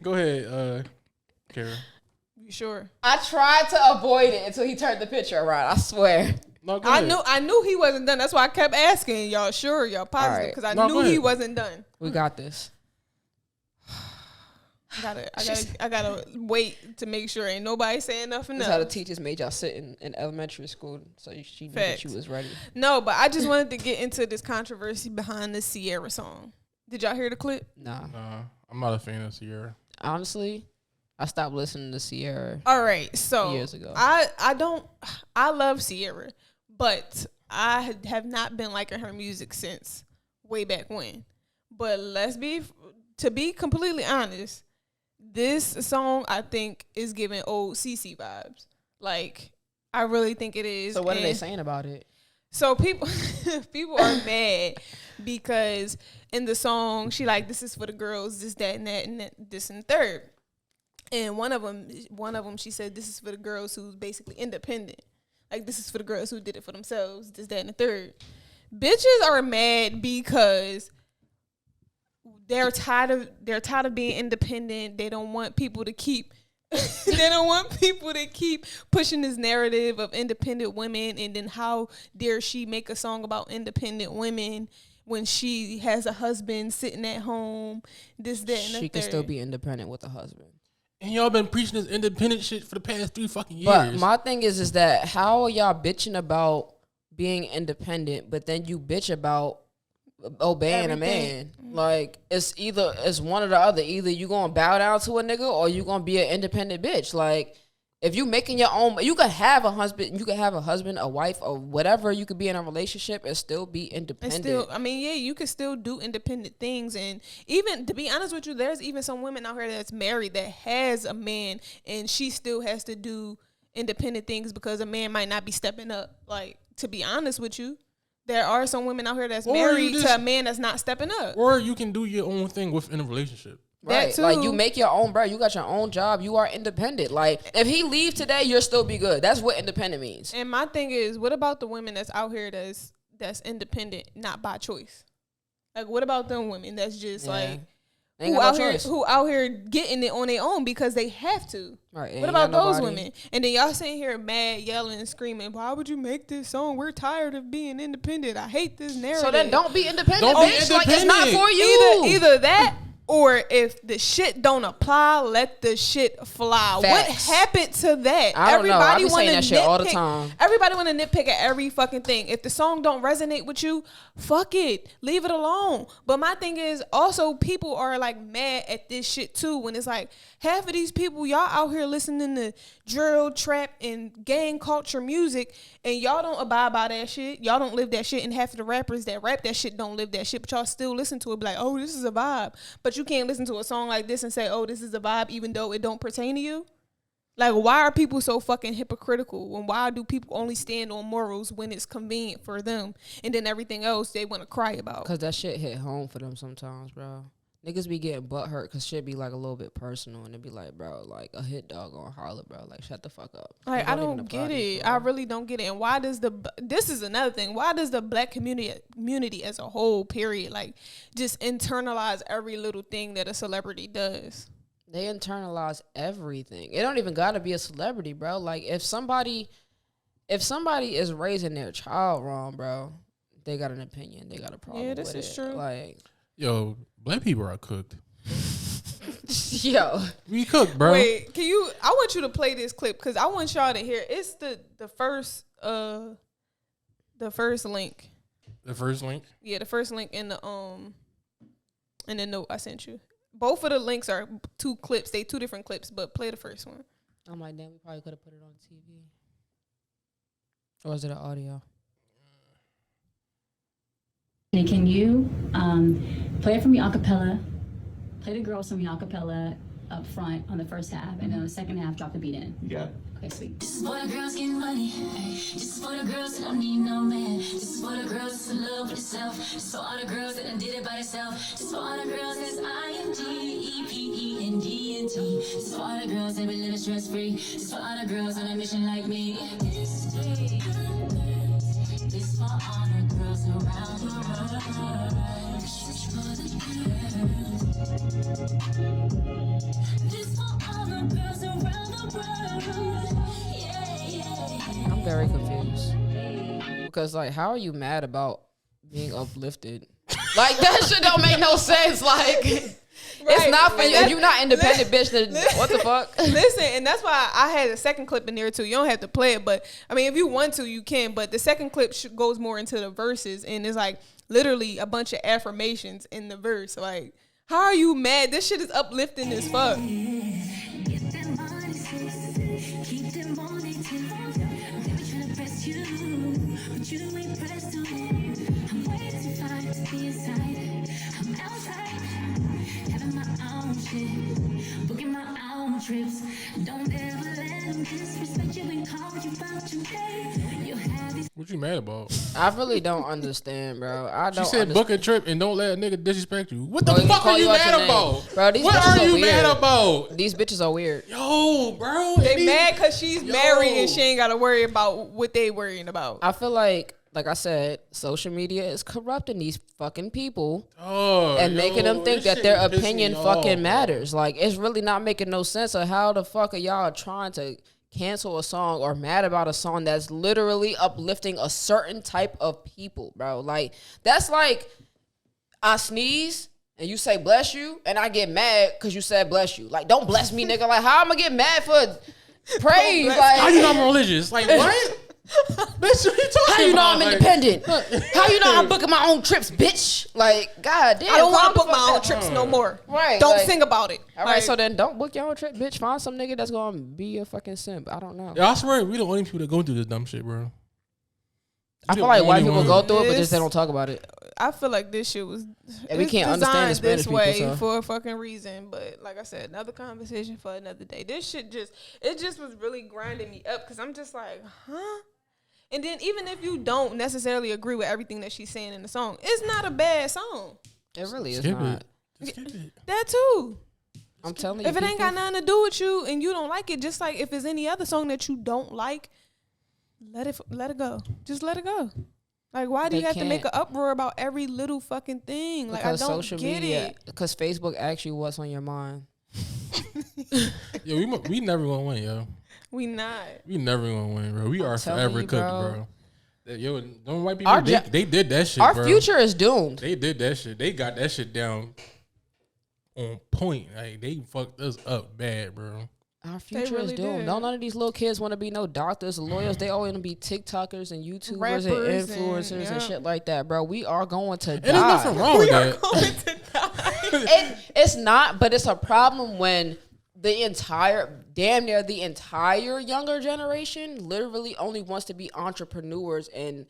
Go ahead, Kara. You sure? I tried to avoid it until he turned the picture around. I swear. No, go I ahead. knew he wasn't done. That's why I kept asking y'all. Sure, y'all positive right. because I No, knew go he ahead. wasn't done. We got this. I gotta wait to make sure ain't nobody saying nothing That's how the else. teachers made y'all sit in elementary school so she knew that you Facts. was ready. No, but I just wanted to get into this controversy behind the Sierra song. Did y'all hear the clip? Nah. Nah, I'm not a fan of Sierra. Honestly, I stopped listening to Sierra. All right, so Years ago. I love Sierra, but I have not been liking her music since way back when. But let's be to be completely honest, this song I think is giving old CC vibes. Like, I really think it is. So what are they saying about it? So people are mad because in the song she like, this is for the girls, this, that, and that, and that, this and third. And one of them, she said, this is for the girls who's basically independent. Like, this is for the girls who did it for themselves, this, that, and the third. Bitches are mad because they're tired of being independent. They don't want people to keep pushing this narrative of independent women, and then how dare she make a song about independent women when she has a husband sitting at home, this, that, and the third. She can still be independent with a husband. And y'all been preaching this independent shit for the past 3 fucking years. But my thing is that how are y'all bitching about being independent, but then you bitch about obeying everything. a man? Like, it's one or the other. Either you gonna bow down to a nigga or you gonna be an independent bitch. Like, if you making your own, you could have a husband, a wife, or whatever. You could be in a relationship and still be independent. You could still do independent things. And even, to be honest with you, there's even some women out here that's married that has a man, and she still has to do independent things because a man might not be stepping up. Like, to be honest with you, there are some women out here that's married to a man that's not stepping up. Or you can do your own thing within a relationship. Right, too. Like, you make your own bread. You got your own job. You are independent. Like, if he leave today, you'll still be good. That's what independent means. And my thing is, what about the women that's out here that's independent, not by choice? Like, what about them women that's just like who out here getting it on their own because they have to? Right. What about those women? And then y'all sitting here mad, yelling and screaming, why would you make this song? We're tired of being independent. I hate this narrative. So then don't be independent, Don't be bitch. Like, it's not for you. Either that, or if the shit don't apply, let the shit fly. Facts. What happened to that? I don't know. I be saying that shit all the time. Everybody want to nitpick at every fucking thing. If the song don't resonate with you, fuck it. Leave it alone. But my thing is, also, people are like mad at this shit too, when it's like, half of these people, y'all out here listening to drill, trap, and gang culture music, and y'all don't abide by that shit. Y'all don't live that shit. And half of the rappers that rap that shit don't live that shit, but y'all still listen to it, be like, oh, this is a vibe. But you can't listen to a song like this and say, oh, this is a vibe, even though it don't pertain to you. Like, why are people so fucking hypocritical? And why do people only stand on morals when it's convenient for them, and then everything else they want to cry about? Because that shit hit home for them sometimes, bro. Niggas be getting butt hurt because shit be like a little bit personal, and it be like, bro, like a hit dog on holler, bro. Like, shut the fuck up. Like, I don't get it. I really don't get it. And why does this is another thing. Why does the black community as a whole, period, like, just internalize every little thing that a celebrity does? They internalize everything. It don't even gotta be a celebrity, bro. Like, if somebody is raising their child wrong, bro, they got an opinion. They got a problem. Yeah, this is true. Like, yo, black people are cooked. yo, we cooked, bro. Wait, I want you to play this clip because I want y'all to hear. It's the first link. The first link? Yeah, the first link in the note I sent you. Both of the links are 2 clips. They 2 different clips, but play the first one. I'm like, damn, we probably could have put it on TV. Or is it an audio? Can you play it for me a cappella? Play the girls for me a cappella up front on the first half, and then on the second half, drop the beat in. Yeah. Okay, sweet. This is for the girls getting money. This is for the girls that don't need no man. This is for the girls that's in love with herself. This is for all the girls that done did it by themselves. This is for all the girls that's INGEPENGNT. This is for all the girls that been living stress free. This is for all the girls on a mission like me. This is for all the girls around the world. This is for the girls. This for all the girls around the world. I'm very confused. Because, like, how are you mad about being uplifted? Like, that shit don't make no sense. Like, it's not for you. If you're not independent, bitch, then what the fuck? Listen, and that's why I had a second clip in there, too. You don't have to play it, but, I mean, if you want to, you can. But the second clip goes more into the verses, and it's, like, literally a bunch of affirmations in the verse. Like, how are you mad? This shit is uplifting as fuck. having my own shit, booking my own trips. Don't ever let them disrespect you and call you about your day. You have these. What you mad about? I really don't understand, bro. I don't. She said book a trip and don't let a nigga disrespect you. What the Bro, he fuck call are you you out mad your name. about? Bro, these what bitches are you are mad weird. about? These bitches are weird. Yo, bro. They mad because she's married and she ain't got to worry about what they worrying about. I feel like I said, social media is corrupting these fucking people and making them think that their opinion fucking matters. Like, it's really not making no sense of how the fuck are y'all trying to cancel a song or mad about a song that's literally uplifting a certain type of people, bro. Like, that's like I sneeze and you say bless you and I get mad because you said bless you. Like, don't bless me, nigga. Like, how am I get mad for praise? Like, how you know I'm religious? Like, what? Bitch, what you talking how you know about? I'm independent? How you know I'm booking my own trips, bitch? Like, god damn. I don't want to book my own trips no more. Right. Don't like, sing about it. All right, so then don't book your own trip, bitch. Find some nigga that's gonna be a fucking simp. I don't know. Yeah, I swear we the only people that go through this dumb shit, bro. I feel like white people go through it, but just they don't talk about it. I feel like this shit was And we can't understand the Spanish this way people, so. for a fucking reason. But like I said, another conversation for another day. This shit just was really grinding me up because I'm just like, huh? And then even if you don't necessarily agree with everything that she's saying in the song, it's not a bad song. It really is Skip not. it. Skip it. That too. I'm telling you. If it ain't got nothing to do with you and you don't like it, just like if it's any other song that you don't like, let it go. Just let it go. Like, why do you have to make an uproar about every little fucking thing? Like, because I don't social get media, it. because Facebook asks you what's on your mind. Yo, we never gonna win, yo. We not. We never gonna win, bro. We are forever cooked, bro. Yo, don't white people. They did that shit. Our bro. future is doomed. They did that shit. They got that shit down on point. Like, they fucked us up bad, bro. Our future really is doomed. did. No, none of these little kids want to be no doctors or lawyers. They all want to be TikTokers and YouTubers Rappers and influencers and shit like that, bro. We are going to die. There's nothing wrong with that. Going to die. It's not, but it's a problem when damn near the entire younger generation literally only wants to be entrepreneurs and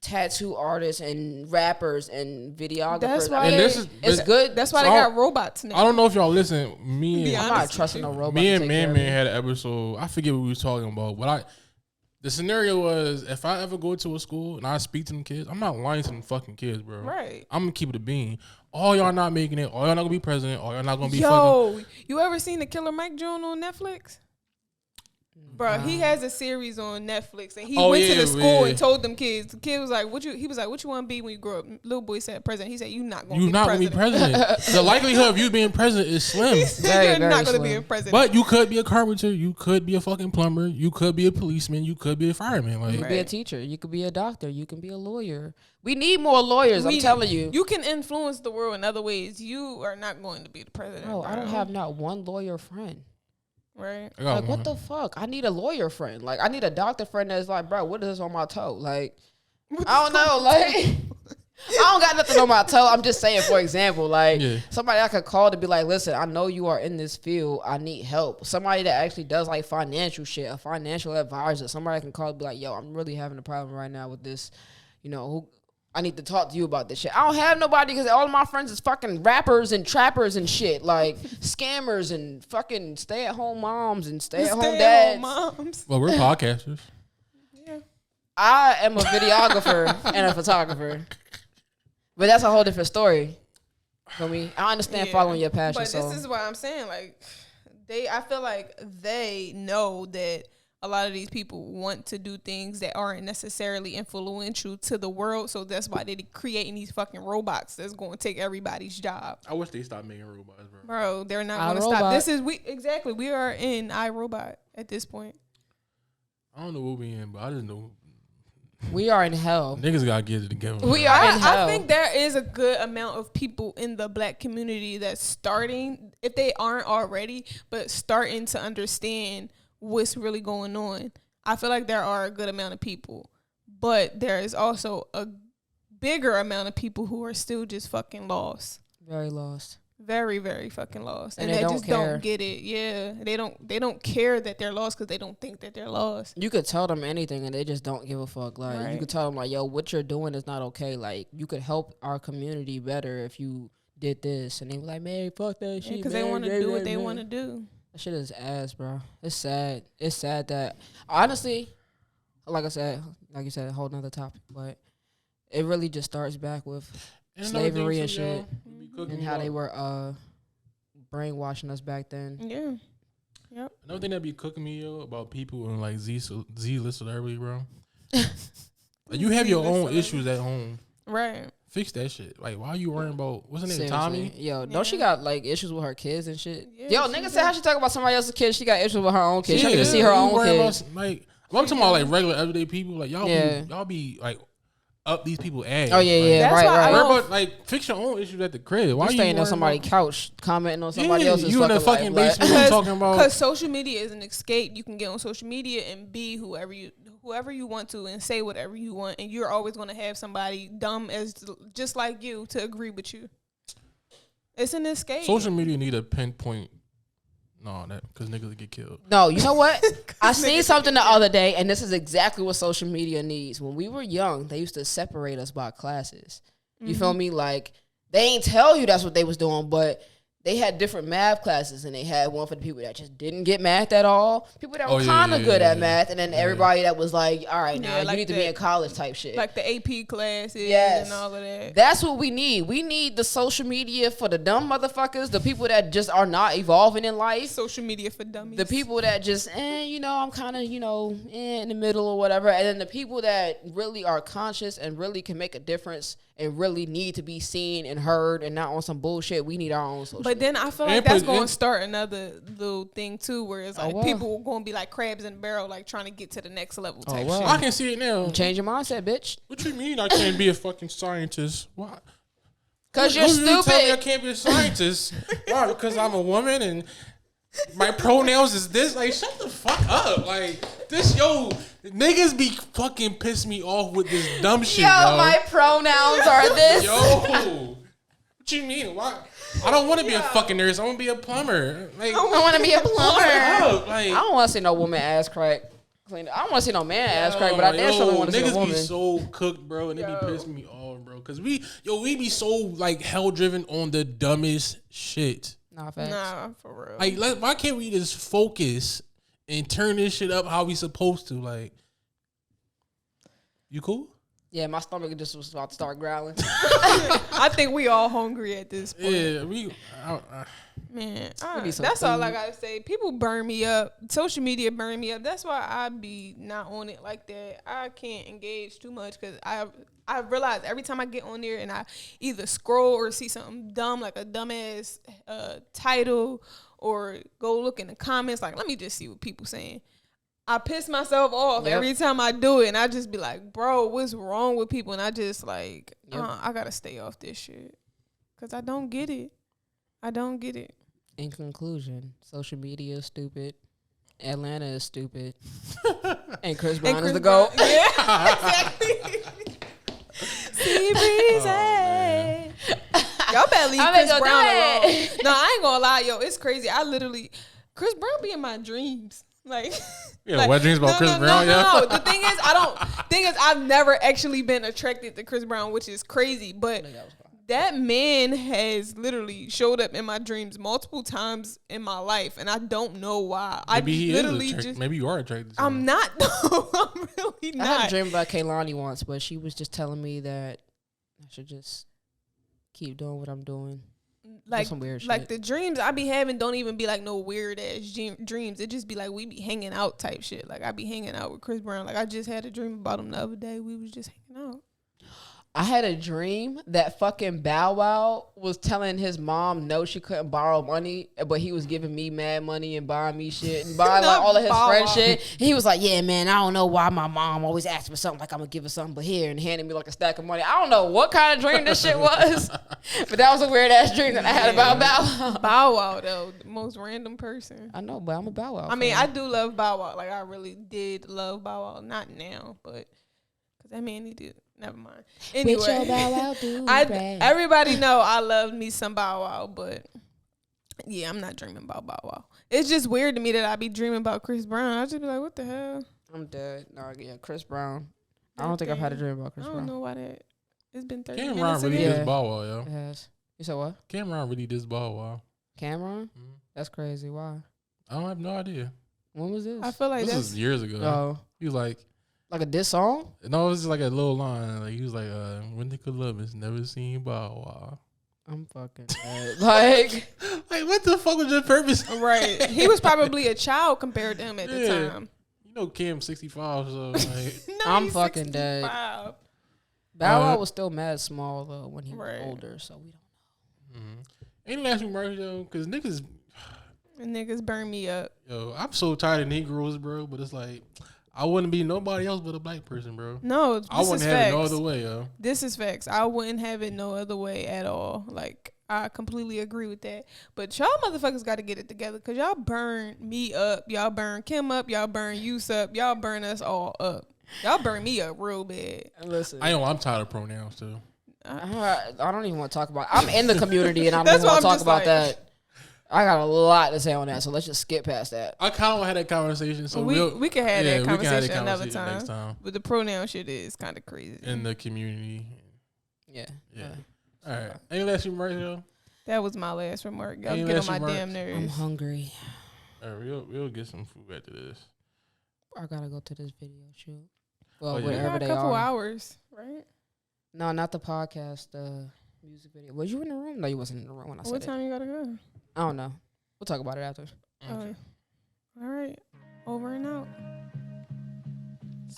tattoo artists and rappers and videographers. That's why it's good. That's why they got robots now. I don't know if y'all listen. I'm not trusting no robot. Me and Man had an episode. I forget what we was talking about, but the scenario was if I ever go to a school and I speak to them kids, I'm not lying to them fucking kids, bro. Right. I'm gonna keep it a bean. All y'all not making it. All y'all not gonna be president. All y'all not gonna be fucking. You ever seen the Killer Mike joint on Netflix? Bro, he has a series on Netflix, and he went to the school and told them kids. The kid was like, He was like, what you want to be when you grow up? Little boy said president. He said, you not going to be president. The likelihood of you being president is slim. He said, you're not going to be a president. But you could be a carpenter. You could be a fucking plumber. You could be a policeman. You could be a fireman. Like, you could be a teacher. You could be a doctor. You can be a lawyer. We need more lawyers. I'm telling you. You can influence the world in other ways. You are not going to be the president. Bro, I don't have not one lawyer friend. Right. Like, what the fuck? I need a lawyer friend. Like, I need a doctor friend that's like, bro, what is this on my toe? Like, I don't know. Like, I don't got nothing on my toe. I'm just saying, for example, like, somebody I could call to be like, listen, I know you are in this field. I need help. Somebody that actually does, like, financial shit, a financial advisor. Somebody I can call and be like, yo, I'm really having a problem right now with this. You know, I need to talk to you about this shit. I don't have nobody because all of my friends is fucking rappers and trappers and shit. Like, scammers and fucking stay-at-home moms and stay-at-home dads. Moms. Well, we're podcasters. Yeah. I am a videographer and a photographer. But that's a whole different story for me. I understand following your passion. But this is what I'm saying. Like, I feel like they know that a lot of these people want to do things that aren't necessarily influential to the world. So that's why they're creating these fucking robots that's going to take everybody's job. I wish they stopped making robots, bro. Bro, they're not going to stop. We are in iRobot at this point. I don't know what we in, but I just know we are in hell. Niggas gotta get it together. We are in hell. I think there is a good amount of people in the black community that's starting, if they aren't already, but starting to understand what's really going on. I feel like there are a good amount of people, but there is also a bigger amount of people who are still just fucking lost. Very lost. Very, very fucking lost. And they don't just care. don't get it. Yeah. They don't care that they're lost because they don't think that they're lost. You could tell them anything and they just don't give a fuck. Like, you could tell them like, yo, what you're doing is not okay. Like, you could help our community better if you did this, and they were like, man, fuck that shit, because they want to do what they want to do. That shit is ass, bro. It's sad. It's sad that, honestly, like you said, a whole nother topic, but it really just starts back with slavery and shit, and how they were brainwashing us back then. Yeah. Yep. Another thing that be cooking me, yo, about people in like Z-list celebrity, bro. Like, you have your own issues at home. Right. Fix that shit. Like, why are you worrying about, what's her name, Tommy? Yo, don't she got like issues with her kids and shit? Yeah, yo, nigga said how she talk about somebody else's kids. She got issues with her own kids. She don't even see her You own worry kids. About, like, I'm talking about like regular everyday people. Like, y'all be like up these people's ass. Oh yeah, like, yeah, right. Worry about, like, fix your own issues at the crib. Why you you staying on somebody's couch commenting on somebody else's you in the fucking life, basement talking about? Because social media is an escape. You can get on social media and be whoever you want to and say whatever you want, and you're always going to have somebody dumb as just like you to agree with you. It's an escape. Social media need a pinpoint. No, that because niggas get killed. No, you know what? I seen something the other day, and this is exactly what social media needs. When we were young, they used to separate us by classes. You feel me? Like, they ain't tell you that's what they was doing, but they had different math classes, and they had one for the people that just didn't get math at all, people that were kind of good at math, and then everybody that was like, all right, now like you need to be in college type shit. Like the AP classes and all of that. That's what we need. We need the social media for the dumb motherfuckers, the people that just are not evolving in life. Social media for dummies. The people that just, I'm kind of, in the middle or whatever. And then the people that really are conscious and really can make a difference and really need to be seen and heard and not on some bullshit. We need our own social media. But then I feel like that's going to start another little thing too, where it's like people going to be like crabs in a barrel, like trying to get to the next level type shit. I can see it now. Change your mindset, bitch. What you mean I can't be a fucking scientist? Why? Because you're stupid. Tell me I can't be a scientist. Why? Because I'm a woman and my pronouns is this. Like, shut the fuck up. Like, niggas be fucking piss me off with this dumb shit, yo. My pronouns are this. Yo. What you mean? Why? I don't want to be a fucking nurse. I want to be a plumber. Like, I want to be a plumber. Like, I don't want to see no woman ass crack. I don't want to see no man ass crack, but I damn sure want to see a woman. Niggas be so cooked, bro, and they be pissing me off, bro. Because we be so, like, hell-driven on the dumbest shit. Nah, facts. Nah, for real. Like, why can't we just focus and turn this shit up how we supposed to? Like, you cool? Yeah, my stomach just was about to start growling. I think we all hungry at this point. Yeah, man, that's all I gotta say. People burn me up. Social media burn me up. That's why I be not on it like that. I can't engage too much because I realize every time I get on there and I either scroll or see something dumb, like a dumbass title, or go look in the comments, like, let me just see what people saying. I piss myself off every time I do it, and I just be like, bro, what's wrong with people? And I just like, I gotta stay off this shit because I don't get it. I don't get it. In conclusion, social media is stupid. Atlanta is stupid. And Chris Brown is the GOAT. Yeah, exactly. Sea breezy. Y'all better leave Chris Brown alone. No, I ain't gonna lie, yo. It's crazy. Chris Brown be in my dreams. Like, wet dreams about Chris Brown, No. The thing is, I've never actually been attracted to Chris Brown, which is crazy. But that man has literally showed up in my dreams multiple times in my life, and I don't know why. Maybe you are attracted to him. I'm not. I'm really not. I had a dream about Kaylani once, but she was just telling me that I should just keep doing what I'm doing. Like some weird shit. Like the dreams I be having don't even be like no weird ass dreams. It just be like we be hanging out type shit. Like I be hanging out with Chris Brown. Like I just had a dream about him the other day. We was just hanging out. I had a dream that fucking Bow Wow was telling his mom no, she couldn't borrow money, but he was giving me mad money and buying me shit and buying like all of his friend shit. And he was like, yeah, man, I don't know why my mom always asks for something like I'm gonna give her something, but here, and handing me like a stack of money. I don't know what kind of dream this shit was, but that was a weird ass dream that I had about Bow Wow. Bow Wow though, the most random person. I know, but I'm a Bow Wow. I mean, I do love Bow Wow. Like I really did love Bow Wow. Not now, but because that man needed. Never mind. Anyway, Bow Wow everybody know I love me some Bow Wow, but yeah, I'm not dreaming about Bow Wow. It's just weird to me that I be dreaming about Chris Brown. I just be like, what the hell? I'm dead. No, yeah, Chris Brown. I don't think I've had a dream about Chris Brown. I don't know why that. It's been 30 Ken minutes. Ron really is Bow Wow, yo. It has. You said what? Cameron really this ball. Wow. Cameron? That's crazy. Why? I don't have no idea. When was this? I feel like This that's was years ago. Oh, He was like, like a diss song? no, it was just like a little line. Like he was like, when they Columbus never seen Bow Wow. I'm fucking dead. Like, What the fuck was your purpose? right. He was probably a child compared to him at the Yeah. time. You know, Cam 65, so like, No, I'm he's fucking dead. 65. Bow Wow was still mad small though when he Right. was older, so we don't. any last remarks though? Because niggas, And niggas burn me up. yo, I'm so tired of Negroes, bro. But it's like, I wouldn't be nobody else but a black person, bro. No, I wouldn't have it no other way, yo. This is facts. I wouldn't have it no other way at all. Like, I completely agree with that. But y'all motherfuckers got to get it together because y'all burn me up. Y'all burn Kim up. Y'all burn Yus up. Y'all burn us all up. Y'all burn me up real bad. Listen, I know I'm tired of pronouns too. I don't even want to talk about. I'm in the community and I don't That's even want to why talk I'm about just like- that. I got a lot to say on that, so let's just skip past that. I kind of want to have that conversation. So we can have that we can have conversation that another conversation time. next time But the pronoun shit is kind of crazy. in the community. Yeah. Yeah. All right. Any last remarks, yo? That was my last remark. Y'all Any get on last my remarks? damn I'm nerves. hungry. All right, we'll get some food after this. I gotta go to this video shoot. Well, Oh, yeah. We wherever got they a couple are. hours, right? No, not the podcast. The music video. Was you in the room? No, you wasn't in the room when I said What it. time you gotta go? I don't know. We'll talk about it after. Oh, all right. Over and out.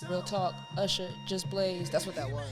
Real talk. Usher just blaze. That's what that was.